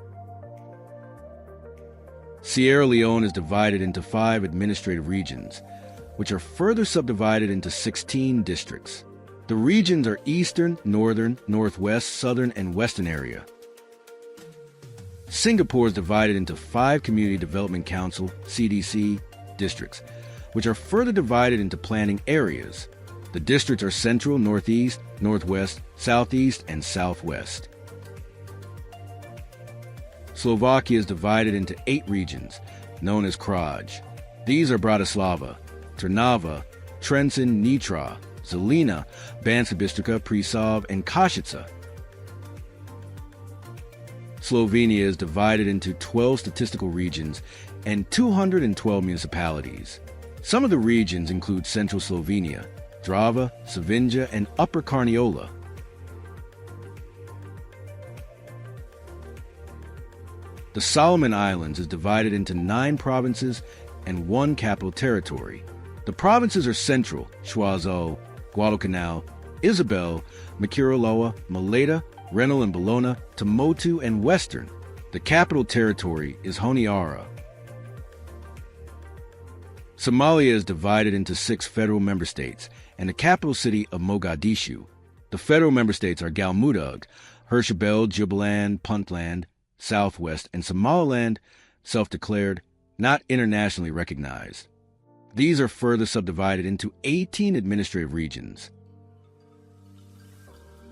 [SPEAKER 1] Sierra Leone is divided into 5 administrative regions, which are further subdivided into 16 districts. The regions are Eastern, Northern, Northwest, Southern, and Western area. Singapore is divided into 5 Community Development Council, CDC, districts, which are further divided into planning areas. The districts are Central, Northeast, Northwest, Southeast, and Southwest. Slovakia is divided into 8 regions, known as Kraj. These are Bratislava, Trnava, Trenčín, Nitra, Zelina, Banska Bystrica, Prešov, and Košice. Slovenia is divided into 12 statistical regions and 212 municipalities. Some of the regions include Central Slovenia, Drava, Savinja, and Upper Carniola. The Solomon Islands is divided into 9 provinces and 1 capital territory. The provinces are Central, Choiseul, Guadalcanal, Isabel, Makiroaloa, Maleta, Renal and Bologna, Tumotu, and Western. The capital territory is Honiara. Somalia is divided into 6 federal member states and the capital city of Mogadishu. The federal member states are Galmudug, Hirshabelle, Jubaland, Puntland, Southwest, and Somaliland, self-declared, not internationally recognized. These are further subdivided into 18 administrative regions.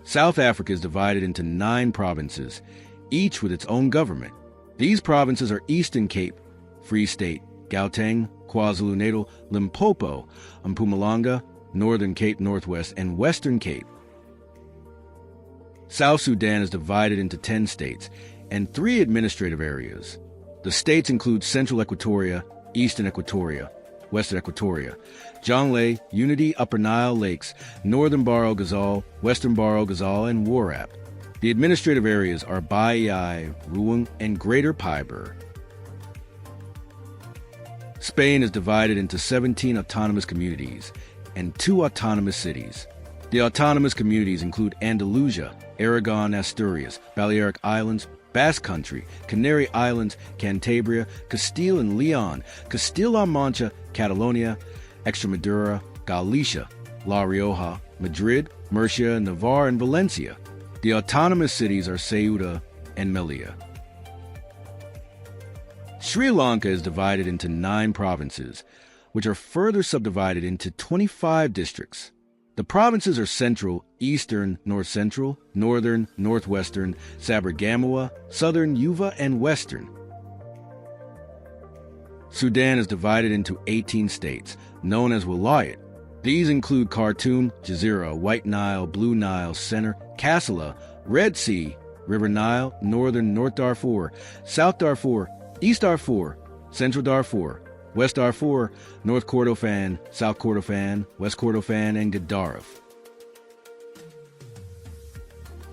[SPEAKER 1] South Africa is divided into 9 provinces, each with its own government. These provinces are Eastern Cape, Free State, Gauteng, KwaZulu-Natal, Limpopo, Mpumalanga, Northern Cape Northwest, and Western Cape. South Sudan is divided into 10 states and 3 administrative areas. The states include Central Equatoria, Eastern Equatoria, Western Equatoria, Jonglei, Unity, Upper Nile Lakes, Northern Bahr el Ghazal, Western Bahr el Ghazal, and Warrap. The administrative areas are Bai, Ruang, and Greater Piber. Spain is divided into 17 autonomous communities and 2 autonomous cities. The autonomous communities include Andalusia, Aragon, Asturias, Balearic Islands, Basque Country, Canary Islands, Cantabria, Castile and Leon, Castilla-La Mancha, Catalonia, Extremadura, Galicia, La Rioja, Madrid, Murcia, Navarre, and Valencia. The autonomous cities are Ceuta and Melilla. Sri Lanka is divided into 9 provinces, which are further subdivided into 25 districts. The provinces are Central, Eastern, North Central, Northern, Northwestern, Sabergamoa, Southern, Yuva, and Western. Sudan is divided into 18 states, known as Wilayat. These include Khartoum, Jazeera, White Nile, Blue Nile, Center, Kassala, Red Sea, River Nile, Northern North Darfur, South Darfur, East Darfur, Central Darfur, West Darfur, North Kordofan, South Kordofan, West Kordofan, and Gaddaraf.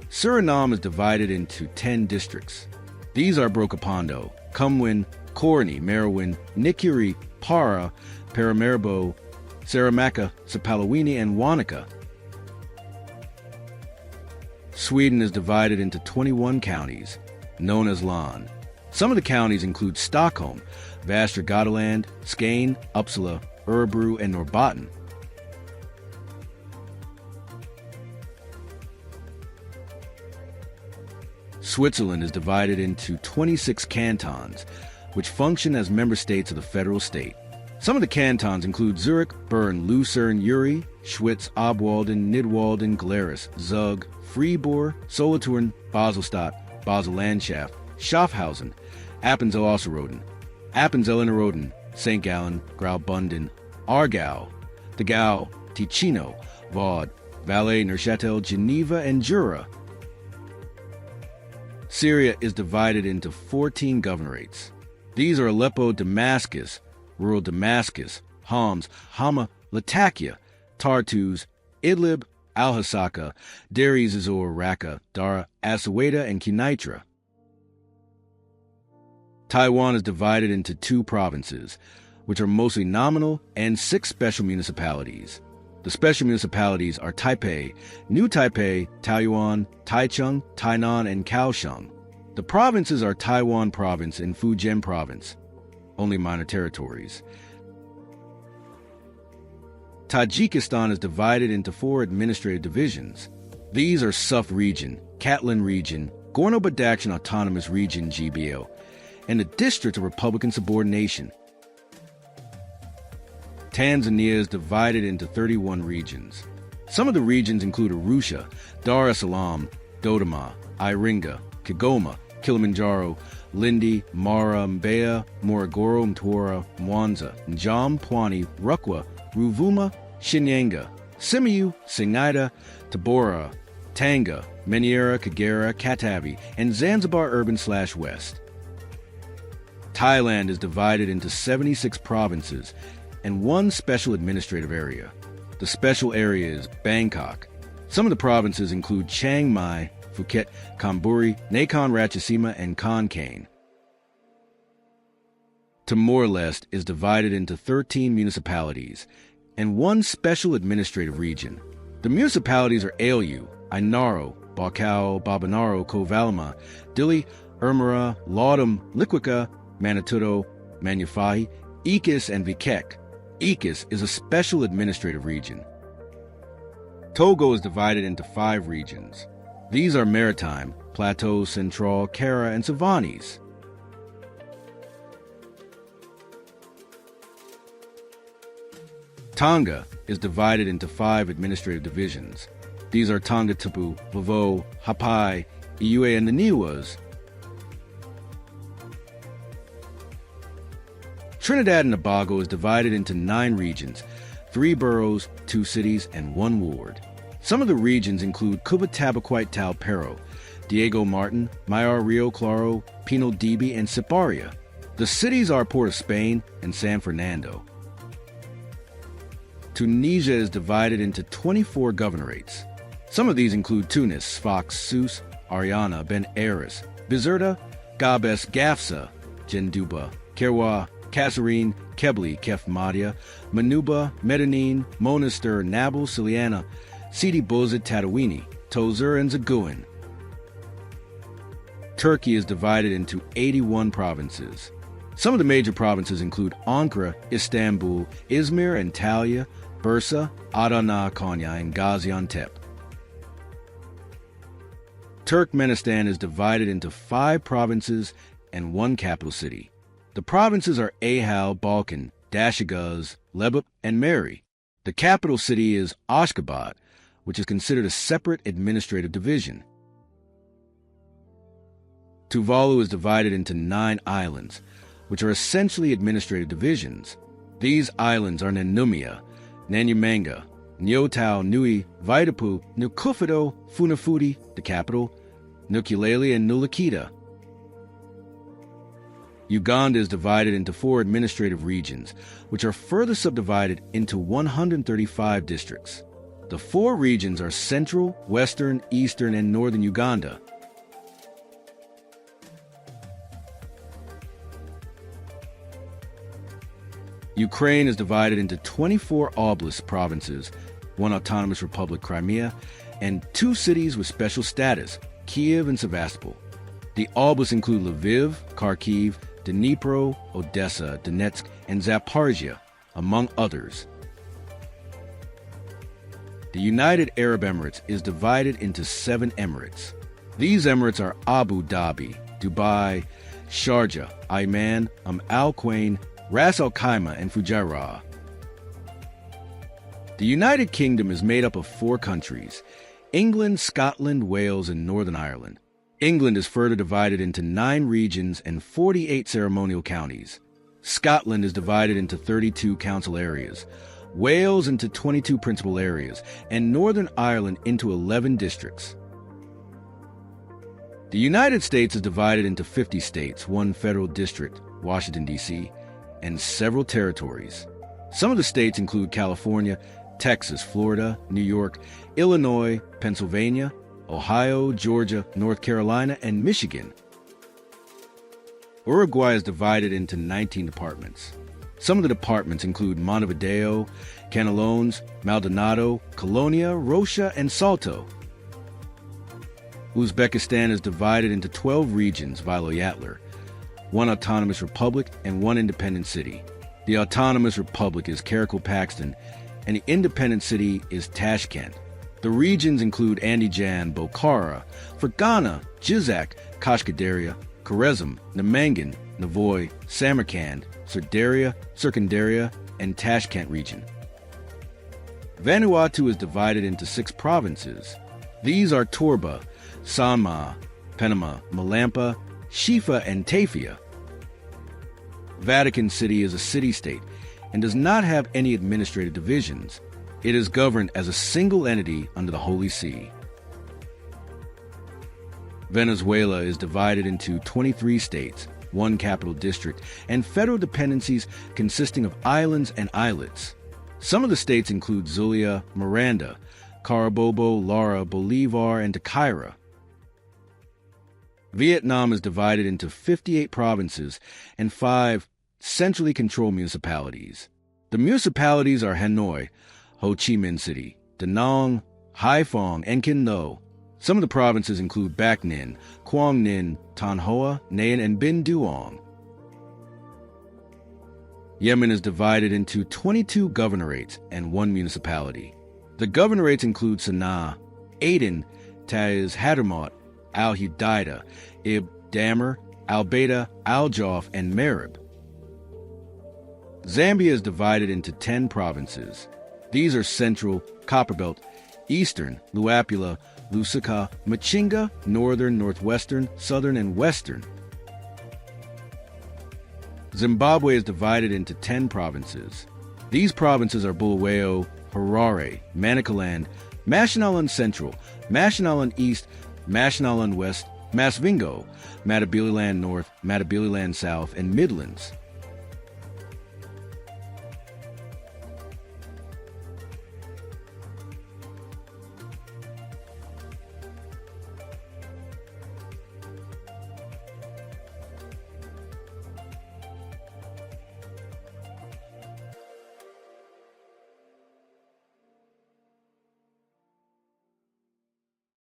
[SPEAKER 1] Suriname is divided into 10 districts. These are Brokopondo, Cumwin, Corny, Merowin, Nikuri, Para, Paramaribo, Saramacca, Sapalawini, and Wanaka. Sweden is divided into 21 counties, known as Län. Some of the counties include Stockholm, Västra Götaland, Skane, Uppsala, Örebro, and Norrbotten. Switzerland is divided into 26 cantons, which function as member states of the federal state. Some of the cantons include Zurich, Bern, Lucerne, Uri, Schwyz, Obwalden, Nidwalden, Glarus, Zug, Fribourg, Solothurn, Baselstadt, Basel-Landschaft, Schaffhausen, Appenzell-Ausserrhoden, Appenzell-Innerrhoden, St. Gallen, Graubünden, Aargau, Thurgau, Ticino, Vaud, Valais, Neuchâtel, Geneva, and Jura. Syria is divided into 14 governorates. These are Aleppo, Damascus, rural Damascus, Homs, Hama, Latakia, Tartus, Idlib, Al-Hasaka, Deir ez-Zor, Raqqa, Dara, Asaweda, and Quneitra. Taiwan is divided into 2 provinces, which are mostly nominal, and 6 special municipalities. The special municipalities are Taipei, New Taipei, Taoyuan, Taichung, Tainan, and Kaohsiung. The provinces are Taiwan Province and Fujian Province, only minor territories. Tajikistan is divided into 4 administrative divisions. These are Suf Region, Katlan Region, Gorno-Badakhshan Autonomous Region GBL, and the District of Republican Subordination. Tanzania is divided into 31 regions. Some of the regions include Arusha, Dar es Salaam, Dodoma, Iringa, Kigoma, Kilimanjaro, Lindi, Mara, Mbeya, Morogoro, Mtwara, Mwanza, Njam, Pwani, Rukwa, Ruvuma, Shinyanga, Simiyu, Singida, Tabora, Tanga, Manyara, Kagera, Katavi, and Zanzibar Urban/West. Thailand is divided into 76 provinces and 1 special administrative area. The special area is Bangkok. Some of the provinces include Chiang Mai, Phuket, Chonburi, Nakhon Ratchasima, and Kon Kaen. Timor-Leste is divided into 13 municipalities and one special administrative region. The municipalities are Ailu, Ainaro, Baucau, Babanaro, Covalama, Dili, Ermera, Laudum, Liquica, Manituto, Manufai, Iquitos, and Viqueque. Iquitos is a special administrative region. Togo is divided into 5 regions. These are Maritime, Plateau, Central, Kara, and Savanes. Tonga is divided into 5 administrative divisions. These are Tonga-Tipu, Vavo, Hapai, Iue, and the Niuas. Trinidad and Tobago is divided into 9 regions, 3 boroughs, 2 cities, and 1 ward. Some of the regions include Cubatabaquite Talpero, Diego Martin, Mayar Rio Claro, Pino Dibi, and Siparia. The cities are Port of Spain and San Fernando. Tunisia is divided into 24 governorates. Some of these include Tunis, Sfax, Sousse, Ariana, Ben Aris, Bizerta, Gabes, Gafsa, Jenduba, Kerwa, Kasserine, Kebli, Kefmadia, Manuba, Medellin, Monastir, Nablus, Siliana, Sidi Bouzid, Tadouini, Tozur, and Zaguin. Turkey is divided into 81 provinces. Some of the major provinces include Ankara, Istanbul, Izmir, Antalya, Bursa, Adana, Konya, and Gaziantep. Turkmenistan is divided into 5 provinces and 1 capital city. The provinces are Ahal, Balkan, Dashaguz, Lebap, and Mary. The capital city is Ashgabat, which is considered a separate administrative division. Tuvalu is divided into 9 islands, which are essentially administrative divisions. These islands are Nanumea, Nanyumanga, Nyotau, Nui, Vaidapuu, Nukufido, Funafuti, the capital, Nukulele, and Nulakita. Uganda is divided into 4 administrative regions, which are further subdivided into 135 districts. The 4 regions are Central, Western, Eastern, and Northern Uganda. Ukraine is divided into 24 oblast provinces, 1 autonomous republic, Crimea, and 2 cities with special status, Kiev and Sevastopol. The oblasts include Lviv, Kharkiv, Dnipro, Odessa, Donetsk, and Zaporizhia, among others. The United Arab Emirates is divided into 7 emirates. These emirates are Abu Dhabi, Dubai, Sharjah, Ayman, Al Quwain, Ras Al Khaimah, and Fujairah. The United Kingdom is made up of 4 countries: England, Scotland, Wales, and Northern Ireland. England is further divided into 9 regions and 48 ceremonial counties. Scotland is divided into 32 council areas, Wales into 22 principal areas, and Northern Ireland into 11 districts. The United States is divided into 50 states, 1 federal district, Washington, D.C., and several territories. Some of the states include California, Texas, Florida, New York, Illinois, Pennsylvania, Ohio, Georgia, North Carolina, and Michigan. Uruguay is divided into 19 departments. Some of the departments include Montevideo, Canelones, Maldonado, Colonia, Rocha, and Salto. Uzbekistan is divided into 12 regions, Vilayatlar, 1 autonomous republic, and 1 independent city. The autonomous republic is Karakalpakstan, and the independent city is Tashkent. The regions include Andijan, Bokhara, Fergana, Jizak, Kashkaderia, Kharezm, Namangan, Navoy, Samarkand, Serdaria, and Tashkent region. Vanuatu is divided into 6 provinces. These are Torba, Sanma, Penama, Malampa, Shifa, and Tafia. Vatican City is a city-state and does not have any administrative divisions. It is governed as a single entity under the Holy See. Venezuela is divided into 23 states, 1 capital district, and federal dependencies consisting of islands and islets. Some of the states include Zulia, Miranda, Carabobo, Lara, Bolivar, and Tequila. Vietnam is divided into 58 provinces and 5 centrally controlled municipalities. The municipalities are Hanoi, Ho Chi Minh City, Da Nang, Haiphong, and Kin Tho. Some of the provinces include Bac Ninh, Quang Ninh, Tan Hoa, Nan, and Binh Duong. Yemen is divided into 22 governorates and 1 municipality. The governorates include Sana'a, Aden, Taiz, Hadramaut, Al-Hudaydah, Ib, Damer, Al-Baida, Al-Jawf, and Marib. Zambia is divided into 10 provinces. These are Central, Copperbelt, Eastern, Luapula, Lusaka, Machinga, Northern, Northwestern, Southern, and Western. Zimbabwe is divided into 10 provinces. These provinces are Bulawayo, Harare, Manicaland, Mashonaland Central, Mashonaland East, Mashonaland West, Masvingo, Matabeleland North, Matabeleland South, and Midlands.